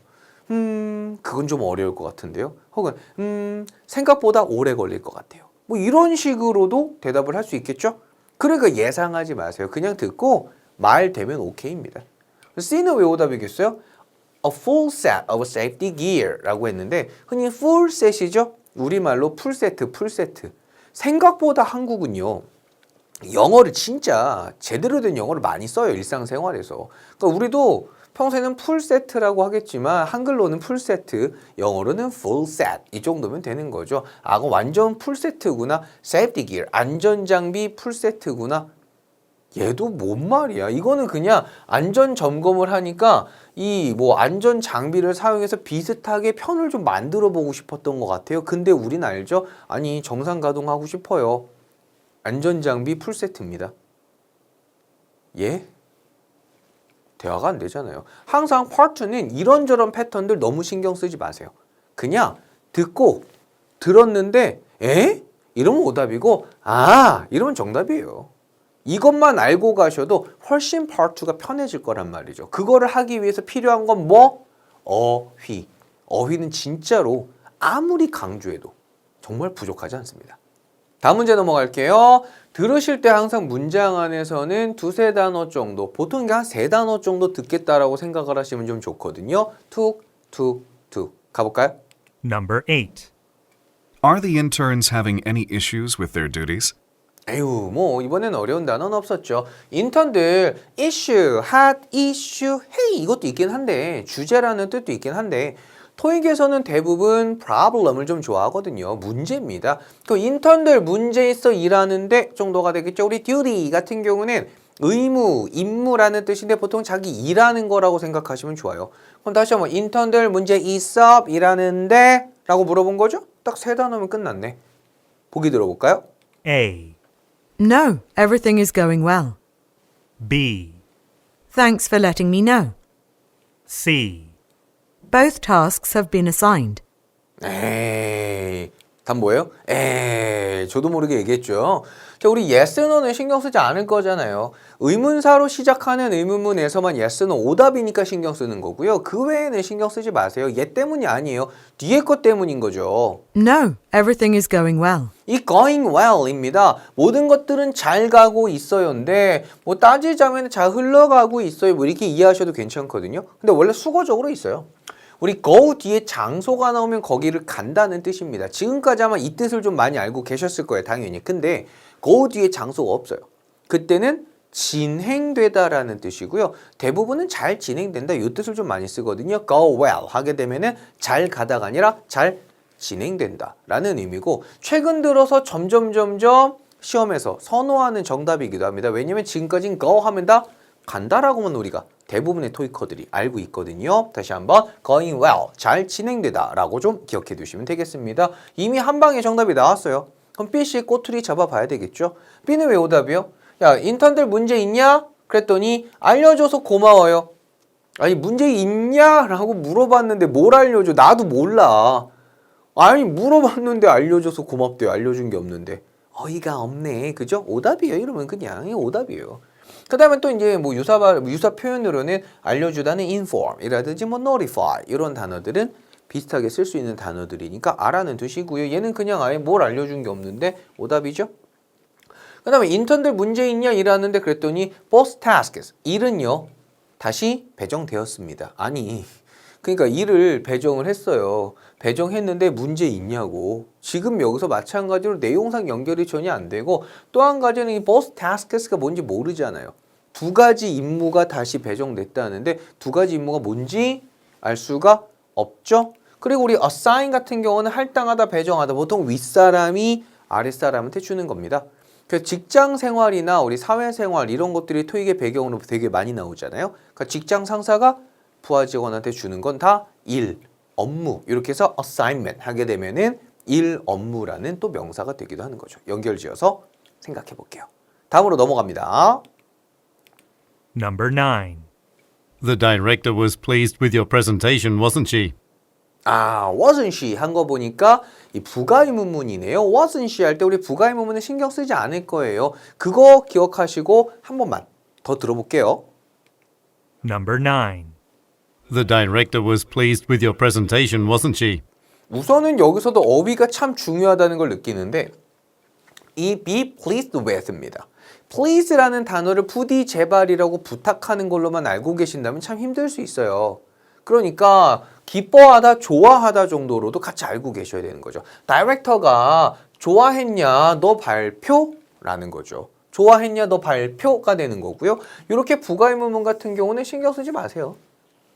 그건 좀 어려울 것 같은데요. 혹은 생각보다 오래 걸릴 것 같아요. 뭐 이런 식으로도 대답을 할 수 있겠죠? 그러니까 예상하지 마세요. 그냥 듣고 말 되면 오케이입니다. C는 왜 오답이겠어요? A full set of safety gear 라고 했는데 흔히 full set이죠? 우리말로 풀세트, 풀세트. 생각보다 한국은요. 영어를 진짜 제대로 된 영어를 많이 써요. 일상생활에서. 그러니까 우리도 평소에는 풀세트라고 하겠지만 한글로는 풀세트, 영어로는 full set 이 정도면 되는 거죠. 아, 그럼 완전 풀세트구나. safety gear, 안전장비 풀세트구나. 얘도 뭔 말이야. 이거는 그냥 안전 점검을 하니까 이 뭐 안전 장비를 사용해서 비슷하게 편을 좀 만들어 보고 싶었던 것 같아요. 근데 우린 알죠? 아니 정상 가동하고 싶어요. 안전 장비 풀세트입니다. 예? 대화가 안 되잖아요. 항상 part 2는 이런저런 패턴들 너무 신경 쓰지 마세요. 그냥 듣고 들었는데 에? 이러면 오답이고 아 이러면 정답이에요. 이것만 알고 가셔도 훨씬 part 2가 편해질 거란 말이죠. 그거를 하기 위해서 필요한 건 뭐? 어휘. 어휘는 진짜로 아무리 강조해도 정말 부족하지 않습니다. 다음 문제 넘어갈게요. 들으실 때 항상 문장 안에서는 두세 단어 정도, 보통 한 세 단어 정도 듣겠다라고 생각을 하시면 좀 좋거든요. 툭, 툭, 툭. 가볼까요? Number 8. Are the interns having any issues with their duties? 에휴, 뭐 이번엔 어려운 단어는 없었죠. 인턴들 issue, hot issue, hey 이것도 있긴 한데 주제라는 뜻도 있긴 한데 토익에서는 대부분 problem을 좀 좋아하거든요. 문제입니다. 그 인턴들 문제 있어 일하는데 정도가 되겠죠. 우리 duty 같은 경우는 의무, 임무라는 뜻인데 보통 자기 일하는 거라고 생각하시면 좋아요. 그럼 다시 한번 인턴들 문제 있어 일하는데 라고 물어본 거죠? 딱 세 단어면 끝났네. 보기 들어볼까요? A. No, everything is going well. B. Thanks for letting me know. C. Both tasks have been assigned. 에이, 답 뭐예요? 에이, 저도 모르게 얘기했죠. 자, 우리 yes, no는 신경 쓰지 않을 거잖아요. 의문사로 시작하는 의문문에서만 yes, no 오답이니까 신경 쓰는 거고요. 그 외에는 신경 쓰지 마세요. 얘 때문이 아니에요. 뒤에 것 때문인 거죠. No, everything is going well. 이 going well입니다. 모든 것들은 잘 가고 있어요인데 뭐 따지자면 잘 흘러가고 있어요. 뭐 이렇게 이해하셔도 괜찮거든요. 근데 원래 수거적으로 있어요. 우리 go 뒤에 장소가 나오면 거기를 간다는 뜻입니다. 지금까지 아마 이 뜻을 좀 많이 알고 계셨을 거예요. 당연히. 근데 go 뒤에 장소가 없어요. 그때는 진행되다라는 뜻이고요. 대부분은 잘 진행된다 이 뜻을 좀 많이 쓰거든요. go well 하게 되면은 잘 가다가 아니라 잘 진행된다 라는 의미고 최근 들어서 점점 시험에서 선호하는 정답이기도 합니다. 왜냐면 지금까지는 go 하면 다 간다라고만 우리가 대부분의 토익커들이 알고 있거든요. 다시 한번 going well, 잘 진행되다 라고 좀 기억해 두시면 되겠습니다. 이미 한 방에 정답이 나왔어요. 그럼 B씨 꼬투리 잡아봐야 되겠죠. B는 왜 오답이요? 야, 인턴들 문제 있냐? 그랬더니 알려줘서 고마워요. 아니 문제 있냐? 라고 물어봤는데 뭘 알려줘? 나도 몰라. 아니 물어봤는데 알려줘서 고맙대요. 알려준 게 없는데. 어이가 없네. 그죠? 오답이에요. 이러면 그냥 오답이에요. 그 다음에 또 이제 뭐 유사 표현으로는 알려주다는 inform 이라든지 뭐 notify 이런 단어들은 비슷하게 쓸 수 있는 단어들이니까 알아는 두시고요. 얘는 그냥 아예 뭘 알려준 게 없는데 오답이죠. 그 다음에 인턴들 문제 있냐 일하는데 그랬더니 both tasks 일은요 다시 배정되었습니다. 아니 그러니까 일을 배정을 했어요. 배정했는데 문제 있냐고. 지금 여기서 마찬가지로 내용상 연결이 전혀 안 되고 또 한 가지는 이 both tasks가 뭔지 모르잖아요. 두 가지 임무가 다시 배정됐다는데 두 가지 임무가 뭔지 알 수가 없죠. 그리고 우리 assign 같은 경우는 할당하다 배정하다 보통 윗사람이 아랫사람한테 주는 겁니다. 그 직장 생활이나 우리 사회 생활 이런 것들이 토익의 배경으로 되게 많이 나오잖아요. 그러니까 직장 상사가 부하 직원한테 주는 건 다 일, 업무 이렇게 해서 assignment 하게 되면은 일, 업무라는 또 명사가 되기도 하는 거죠. 연결지어서 생각해 볼게요. 다음으로 넘어갑니다. Number 9. The director was pleased with your presentation, wasn't she? wasn't she 한 거 보니까 이 부가의문문이네요. wasn't she 할 때 우리 부가의문문은 신경 쓰지 않을 거예요. 그거 기억하시고 한 번만 더 들어볼게요. Number 9. The director was pleased with your presentation, wasn't she? 우선은 여기서도 어휘가 참 중요하다는 걸 느끼는데 이 be pleased with입니다. please라는 단어를 부디 제발이라고 부탁하는 걸로만 알고 계신다면 참 힘들 수 있어요. 그러니까 기뻐하다, 좋아하다 정도로도 같이 알고 계셔야 되는 거죠. 다이렉터가 좋아했냐, 너 발표? 라는 거죠. 좋아했냐, 너 발표가 되는 거고요. 이렇게 부가의문문 같은 경우는 신경 쓰지 마세요.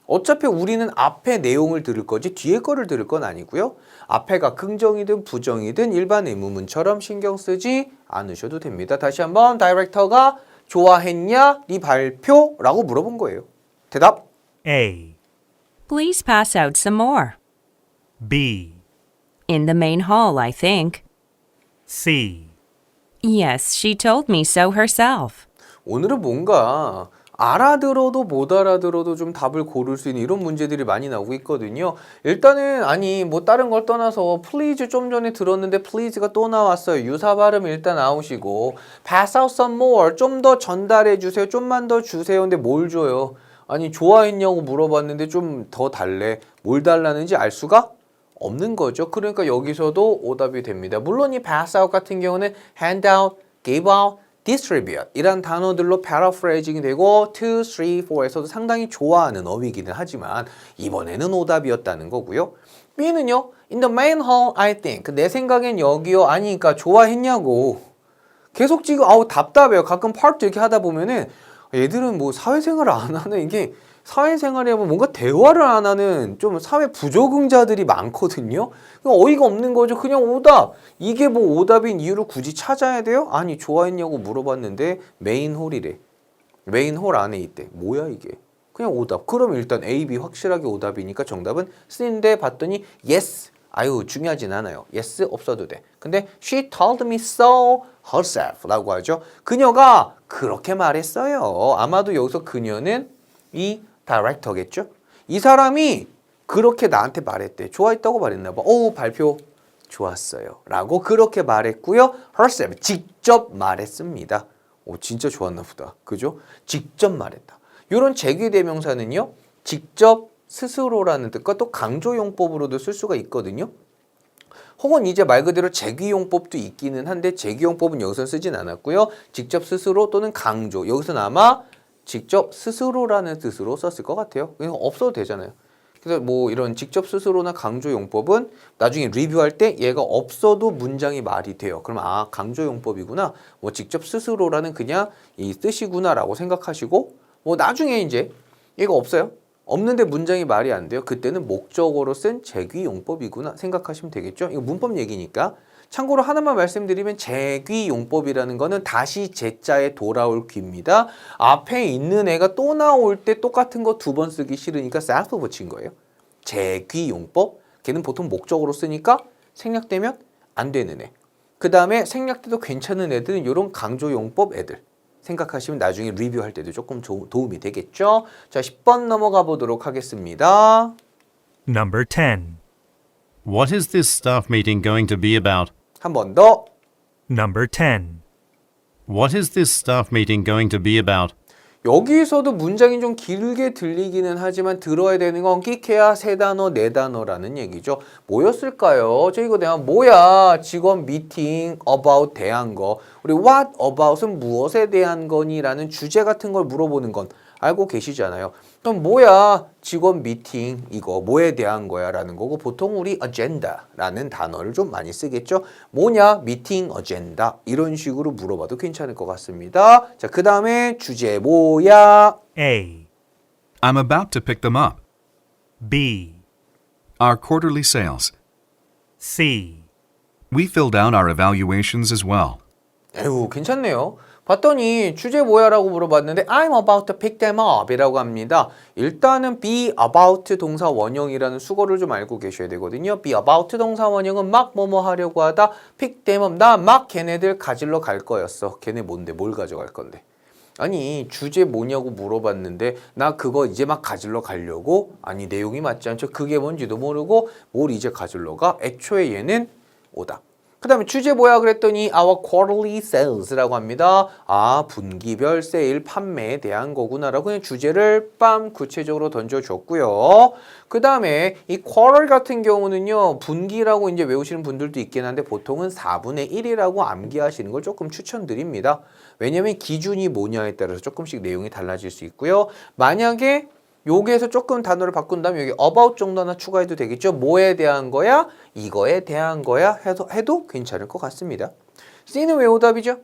어차피 우리는 앞에 내용을 들을 거지 뒤에 거를 들을 건 아니고요. 앞에가 긍정이든 부정이든 일반 의문문처럼 신경 쓰지 않으셔도 됩니다. 다시 한번 다이렉터가 좋아했냐, 네 발표? 라고 물어본 거예요. 대답. A. Please pass out some more. B. In the main hall, I think. C. Yes, she told me so herself. 오늘은 뭔가 알아들어도 못 알아들어도 좀 답을 고를 수 있는 이런 문제들이 많이 나오고 있거든요. 일단은 뭐 다른 걸 떠나서 please 좀 전에 들었는데 please가 또 나왔어요. 유사 발음 일단 나오시고 pass out some more 좀 더 전달해 주세요. 좀만 더 주세요. 근데 뭘 줘요? 아니 좋아했냐고 물어봤는데 좀 더 달래. 뭘 달라는지 알 수가 없는 거죠. 그러니까 여기서도 오답이 됩니다. 물론 이 pass out 같은 경우는 hand out, give out, distribute 이란 단어들로 paraphrasing이 되고 2, 3, 4에서도 상당히 좋아하는 어휘기는 하지만 이번에는 오답이었다는 거고요. B는요. In the main hall, I think. 내 생각엔 여기요. 아니니까 좋아했냐고. 계속 지금 답답해요. 가끔 part 이렇게 하다 보면은 얘들은 뭐 사회생활을 안 하는 이게 사회생활에 하면 뭔가 대화를 안 하는 좀 사회 부적응자들이 많거든요. 어이가 없는 거죠. 그냥 오답. 이게 뭐 오답인 이유를 굳이 찾아야 돼요? 아니 좋아했냐고 물어봤는데 메인 홀이래. 메인 홀 안에 있대. 뭐야 이게. 그냥 오답. 그럼 일단 A, B 확실하게 오답이니까 정답은 C인데 봤더니 yes. 아유 중요하진 않아요. yes 없어도 돼. 근데 she told me so herself 라고 하죠. 그녀가 그렇게 말했어요. 아마도 여기서 그녀는 이 다이렉터겠죠? 이 사람이 그렇게 나한테 말했대. 좋아했다고 말했나 봐. 발표 좋았어요. 라고 그렇게 말했고요. herself, 직접 말했습니다. 진짜 좋았나 보다. 그죠? 직접 말했다. 이런 제귀대명사는요. 직접 스스로라는 뜻과 또 강조용법으로도 쓸 수가 있거든요. 혹은 이제 말 그대로 제귀용법도 있기는 한데 제귀용법은 여기서 쓰진 않았고요. 직접 스스로 또는 강조. 여기서는 아마 직접 스스로라는 뜻으로 썼을 것 같아요. 그냥 없어도 되잖아요. 그래서 뭐 이런 직접 스스로나 강조 용법은 나중에 리뷰할 때 얘가 없어도 문장이 말이 돼요. 그럼 강조 용법이구나. 뭐 직접 스스로라는 그냥 이 뜻이구나라고 생각하시고 뭐 나중에 이제 얘가 없어요. 없는데 문장이 말이 안 돼요. 그때는 목적어로 쓴 제귀 용법이구나 생각하시면 되겠죠. 이거 문법 얘기니까. 참고로 하나만 말씀드리면 제귀 용법이라는 거는 다시 제자에 돌아올 귀입니다. 앞에 있는 애가 또 나올 때 똑같은 거 두 번 쓰기 싫으니까 self 붙인 거예요. 제귀 용법. 걔는 보통 목적으로 쓰니까 생략되면 안 되는 애. 그 다음에 생략돼도 괜찮은 애들은 이런 강조 용법 애들. 생각하시면 나중에 리뷰할 때도 조금 도움이 되겠죠. 자, 10번 넘어가 보도록 하겠습니다. Number 10. What is this staff meeting going to be about? 한 번 더. Number 10. What is this staff meeting going to be about? 여기서도 문장이 좀 길게 들리기는 하지만 들어야 되는 건 끼케야 세 단어, 네 단어라는 얘기죠. 뭐였을까요? 저 이거 내가 뭐야? 직원 미팅 about 대한 거. 우리 what about은 무엇에 대한 거니라는 주제 같은 걸 물어보는 건 알고 계시잖아요. 그럼 뭐야? 직원 미팅 이거 뭐에 대한 거야? 라는 거고 보통 우리 agenda라는 단어를 좀 많이 쓰겠죠. 뭐냐? 미팅 어젠다 이런 식으로 물어봐도 괜찮을 것 같습니다. 자, 그 다음에 주제 뭐야? A. I'm about to pick them up. B. Our quarterly sales. C. We filled out our evaluations as well. 에휴, 괜찮네요. 봤더니 주제 뭐야라고 물어봤는데 I'm about to pick them up 이라고 합니다. 일단은 be about 동사 원형이라는 수거를 좀 알고 계셔야 되거든요. be about 동사 원형은 막 뭐뭐 하려고 하다 pick them up 나 막 걔네들 가지러 갈 거였어. 걔네 뭔데? 뭘 가져갈 건데? 아니 주제 뭐냐고 물어봤는데 나 그거 이제 막 가지러 가려고? 아니 내용이 맞지 않죠? 그게 뭔지도 모르고 뭘 이제 가지러 가? 애초에 얘는 오다. 그 다음에 주제 뭐야 그랬더니 our quarterly sales라고 합니다. 아 분기별 세일 판매에 대한 거구나라고 그냥 주제를 빰 구체적으로 던져줬고요. 그 다음에 이 quarter 같은 경우는요 분기라고 이제 외우시는 분들도 있긴 한데 보통은 4분의 1이라고 암기하시는 걸 조금 추천드립니다. 왜냐면 기준이 뭐냐에 따라서 조금씩 내용이 달라질 수 있고요. 만약에 여기에서 조금 단어를 바꾼 다음에 여기 about 정도 하나 추가해도 되겠죠. 뭐에 대한 거야? 이거에 대한 거야? 해도 괜찮을 것 같습니다. C는 왜 오답이죠?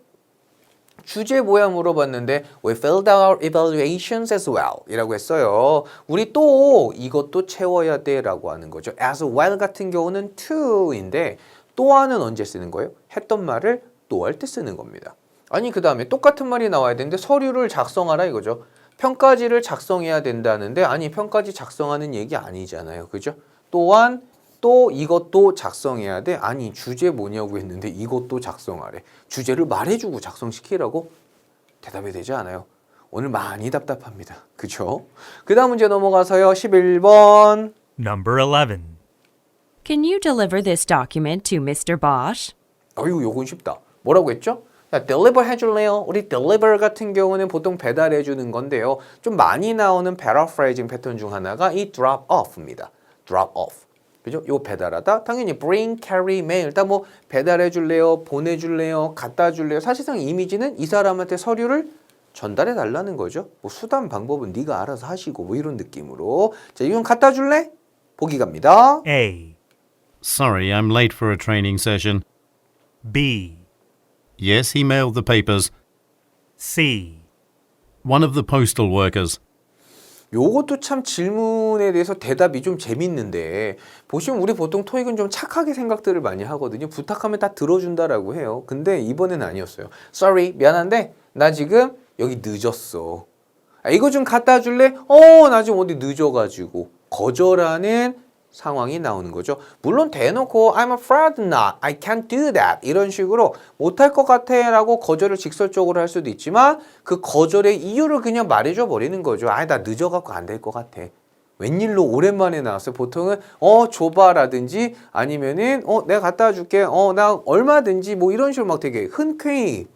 주제 뭐야 물어봤는데 We filled out our evaluations as well 이라고 했어요. 우리 또 이것도 채워야 돼 라고 하는 거죠. As well 같은 경우는 to인데 또한은 언제 쓰는 거예요? 했던 말을 또 할 때 쓰는 겁니다. 아니 그 다음에 똑같은 말이 나와야 되는데 서류를 작성하라 이거죠. 평가지를 작성해야 된다는데 아니 평가지 작성하는 얘기 아니잖아요. 그죠? 또한 또 이것도 작성해야 돼. 아니 주제 뭐냐고 했는데 이것도 작성하래. 주제를 말해주고 작성시키라고? 대답이 되지 않아요. 오늘 많이 답답합니다. 그죠? 그 다음 문제 넘어가서요. 11번 Number 11. Can you deliver this document to Mr. Bosch? 어이구 요건 쉽다. 뭐라고 했죠? 자, deliver 해줄래요? 우리 deliver 같은 경우는 보통 배달해 주는 건데요. 좀 많이 나오는 paraphrasing 패턴 중 하나가 이 drop off입니다. drop off. 그죠? 요 배달하다. 당연히 bring, carry, mail. 일단 뭐 배달해 줄래요? 보내 줄래요? 갖다 줄래요? 사실상 이미지는 이 사람한테 서류를 전달해 달라는 거죠. 뭐 수단 방법은 네가 알아서 하시고 뭐 이런 느낌으로. 자, 이건 갖다 줄래? 보기 갑니다. A. Sorry, I'm late for a training session. B. Yes, he mailed the papers. C. One of the postal workers. 요것도 참 질문에 대해서 대답이 좀 재밌는데 보시면 우리 보통 토익은 좀 착하게 생각들을 많이 하거든요. 부탁하면 다 들어준다라고 해요. 근데 이번에는 아니었어요. Sorry, 미안한데 나 지금 여기 늦었어. 이거 좀 갖다 줄래? 나 지금 어디 늦어가지고 거절하는 상황이 나오는 거죠. 물론 대놓고 I'm afraid not, I can't do that 이런 식으로 못할 것 같아 라고 거절을 직설적으로 할 수도 있지만 그 거절의 이유를 그냥 말해줘 버리는 거죠. 나 늦어갖고 안 될 것 같아. 웬일로 오랜만에 나왔어요. 보통은 줘봐 라든지 아니면은 내가 갖다 줄게 나 얼마든지 뭐 이런 식으로 막 되게 흔쾌히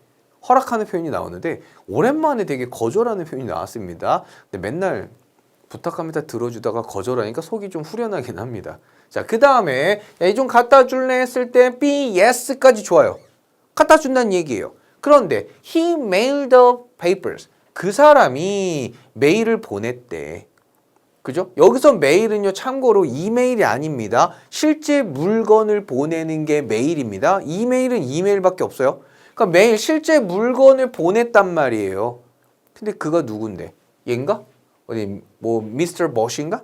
허락하는 표현이 나오는데 오랜만에 되게 거절하는 표현이 나왔습니다. 근데 맨날 부탁합니다 들어주다가 거절하니까 속이 좀 후련하긴 합니다. 자, 그 다음에 이 좀 갖다 줄래 했을 때 be yes까지 좋아요. 갖다 준다는 얘기예요. 그런데 he mailed the papers. 그 사람이 메일을 보냈대. 그죠? 여기서 메일은요 참고로 이메일이 아닙니다. 실제 물건을 보내는 게 메일입니다. 이메일은 이메일밖에 없어요. 그러니까 메일 실제 물건을 보냈단 말이에요. 근데 그가 누군데? 얘인가? 어디 뭐 미스터 버시인가?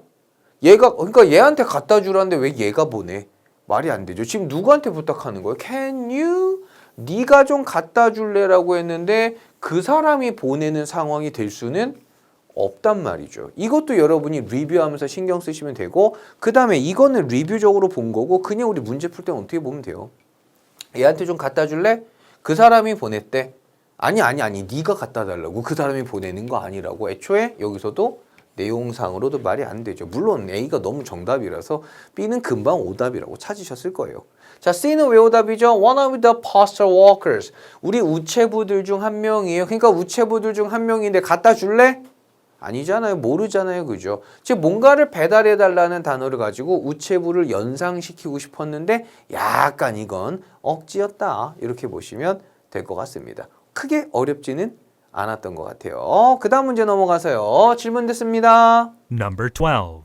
얘가 그러니까 얘한테 갖다 주라는데 왜 얘가 보내? 말이 안 되죠. 지금 누구한테 부탁하는 거예요? Can you? 네가 좀 갖다 줄래라고 했는데 그 사람이 보내는 상황이 될 수는 없단 말이죠. 이것도 여러분이 리뷰하면서 신경 쓰시면 되고 그 다음에 이거는 리뷰적으로 본 거고 그냥 우리 문제 풀 때는 어떻게 보면 돼요. 얘한테 좀 갖다 줄래? 그 사람이 보냈대. 아니 네가 갖다 달라고 그 사람이 보내는 거 아니라고 애초에 여기서도 내용상으로도 말이 안 되죠. 물론 A가 너무 정답이라서 B는 금방 오답이라고 찾으셨을 거예요. 자, C는 왜 오답이죠? One of the postal workers. 우리 우체부들 중 한 명이에요. 그러니까 우체부들 중 한 명인데 갖다 줄래? 아니잖아요. 모르잖아요. 그죠? 즉 뭔가를 배달해 달라는 단어를 가지고 우체부를 연상시키고 싶었는데 약간 이건 억지였다. 이렇게 보시면 될 것 같습니다. 크게 어렵지는 않았던 것 같아요. 그 다음 문제 넘어가서요. 질문 됐습니다. Number 12.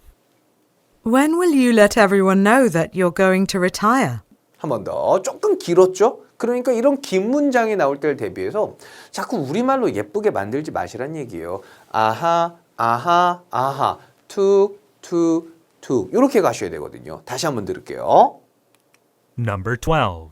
When will you let everyone know that you're going to retire? 한 번 더. 조금 길었죠? 그러니까 이런 긴 문장이 나올 때를 대비해서 자꾸 우리말로 예쁘게 만들지 마시란 얘기예요. 아하, 아하, 아하, 툭, 툭, 툭 이렇게 가셔야 되거든요. 다시 한번 들을게요. Number 12.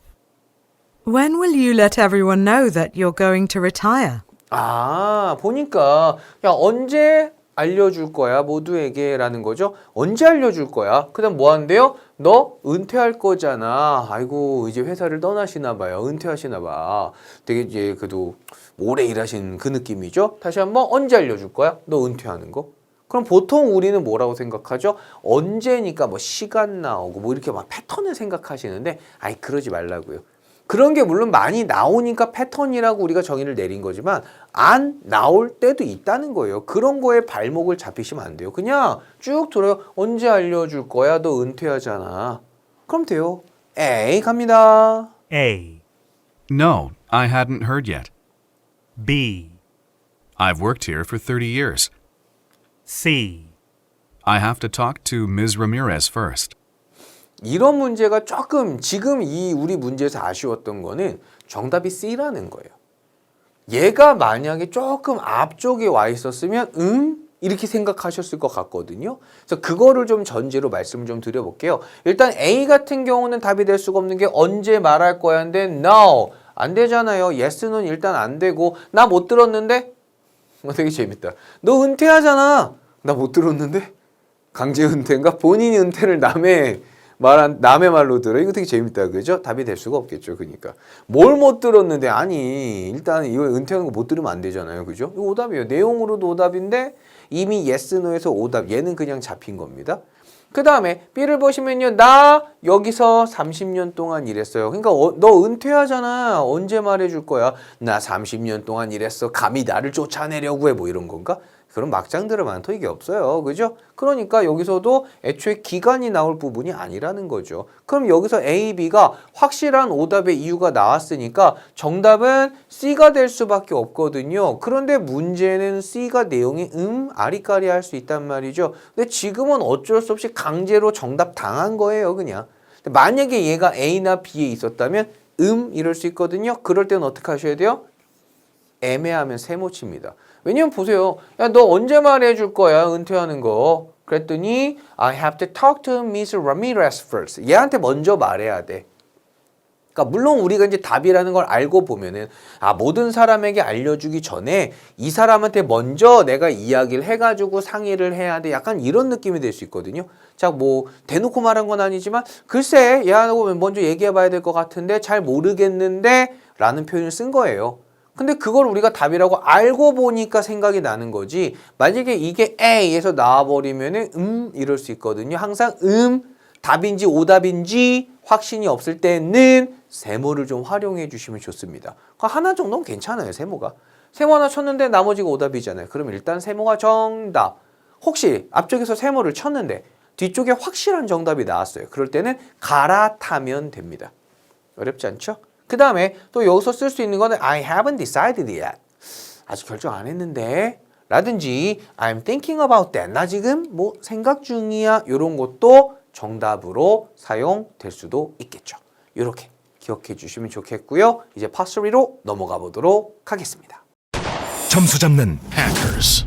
When will you let everyone know that you're going to retire? 아, 보니까 야, 언제 알려줄 거야 모두에게 라는 거죠. 언제 알려줄 거야? 그 다음 뭐 한대요? 너 은퇴할 거잖아. 아이고 이제 회사를 떠나시나 봐요. 은퇴하시나 봐. 되게 이제 그래도 오래 일하신 그 느낌이죠. 다시 한번 언제 알려줄 거야? 너 은퇴하는 거? 그럼 보통 우리는 뭐라고 생각하죠? 언제니까 뭐 시간 나오고 뭐 이렇게 막 패턴을 생각하시는데 아이 그러지 말라고요. 그런 게 물론 많이 나오니까 패턴이라고 우리가 정의를 내린 거지만 안 나올 때도 있다는 거예요. 그런 거에 발목을 잡히시면 안 돼요. 그냥 쭉 들어요. 언제 알려줄 거야? 너 은퇴하잖아. 그럼 돼요. A 갑니다. A, No, I hadn't heard yet. B, I've worked here for 30 years. C, I have to talk to Ms. Ramirez first. 이런 문제가 조금 지금 이 우리 문제에서 아쉬웠던 거는 정답이 C라는 거예요. 얘가 만약에 조금 앞쪽에 와 있었으면 이렇게 생각하셨을 것 같거든요. 그래서 그거를 좀 전제로 말씀을 좀 드려볼게요. 일단 A 같은 경우는 답이 될 수가 없는 게 언제 말할 거야인데 No, 안 되잖아요. Yes는 일단 안 되고 나 못 들었는데? 되게 재밌다. 너 은퇴하잖아. 나 못 들었는데? 강제 은퇴인가? 본인이 은퇴를 남의 말로 들어. 이거 되게 재밌다. 그죠? 답이 될 수가 없겠죠. 그러니까. 뭘 못 들었는데, 아니, 일단 이거 은퇴하는 거 못 들으면 안 되잖아요. 그죠? 이거 오답이에요. 내용으로도 오답인데, 이미 yes, no에서 오답. 얘는 그냥 잡힌 겁니다. 그 다음에 B를 보시면요. 나 여기서 30년 동안 일했어요. 그러니까 너 은퇴하잖아. 언제 말해줄 거야? 나 30년 동안 일했어. 감히 나를 쫓아내려고 해. 뭐 이런 건가? 그런 막장 들어만 토익이 없어요. 그죠? 그러니까 여기서도 애초에 기간이 나올 부분이 아니라는 거죠. 그럼 여기서 A, B가 확실한 오답의 이유가 나왔으니까 정답은 C가 될 수밖에 없거든요. 그런데 문제는 C가 내용이 아리까리 할 수 있단 말이죠. 근데 지금은 어쩔 수 없이 강제로 정답 당한 거예요. 그냥. 만약에 얘가 A나 B에 있었다면 이럴 수 있거든요. 그럴 때는 어떻게 하셔야 돼요? 애매하면 세모칩니다. 왜냐면 보세요. 야, 너 언제 말해줄 거야? 은퇴하는 거. 그랬더니 I have to talk to Ms. Ramirez first. 얘한테 먼저 말해야 돼. 그러니까 물론 우리가 이제 답이라는 걸 알고 보면은 모든 사람에게 알려주기 전에 이 사람한테 먼저 내가 이야기를 해가지고 상의를 해야 돼. 약간 이런 느낌이 될 수 있거든요. 자, 뭐 대놓고 말한 건 아니지만 글쎄 얘하고 먼저 얘기해봐야 될 것 같은데 잘 모르겠는데 라는 표현을 쓴 거예요. 근데 그걸 우리가 답이라고 알고 보니까 생각이 나는 거지. 만약에 이게 A에서 나와버리면은 이럴 수 있거든요. 항상 답인지 오답인지 확신이 없을 때는 세모를 좀 활용해 주시면 좋습니다. 하나 정도는 괜찮아요. 세모가. 세모 하나 쳤는데 나머지가 오답이잖아요. 그럼 일단 세모가 정답. 혹시 앞쪽에서 세모를 쳤는데 뒤쪽에 확실한 정답이 나왔어요. 그럴 때는 갈아타면 됩니다. 어렵지 않죠? 그 다음에 또 여기서 쓸 수 있는 거는 I haven't decided yet. 아직 결정 안 했는데 라든지 I'm thinking about that. 나 지금 뭐 생각 중이야. 이런 것도 정답으로 사용될 수도 있겠죠. 이렇게 기억해 주시면 좋겠고요. 이제 파스리로 넘어가 보도록 하겠습니다. 점수 잡는 Hackers.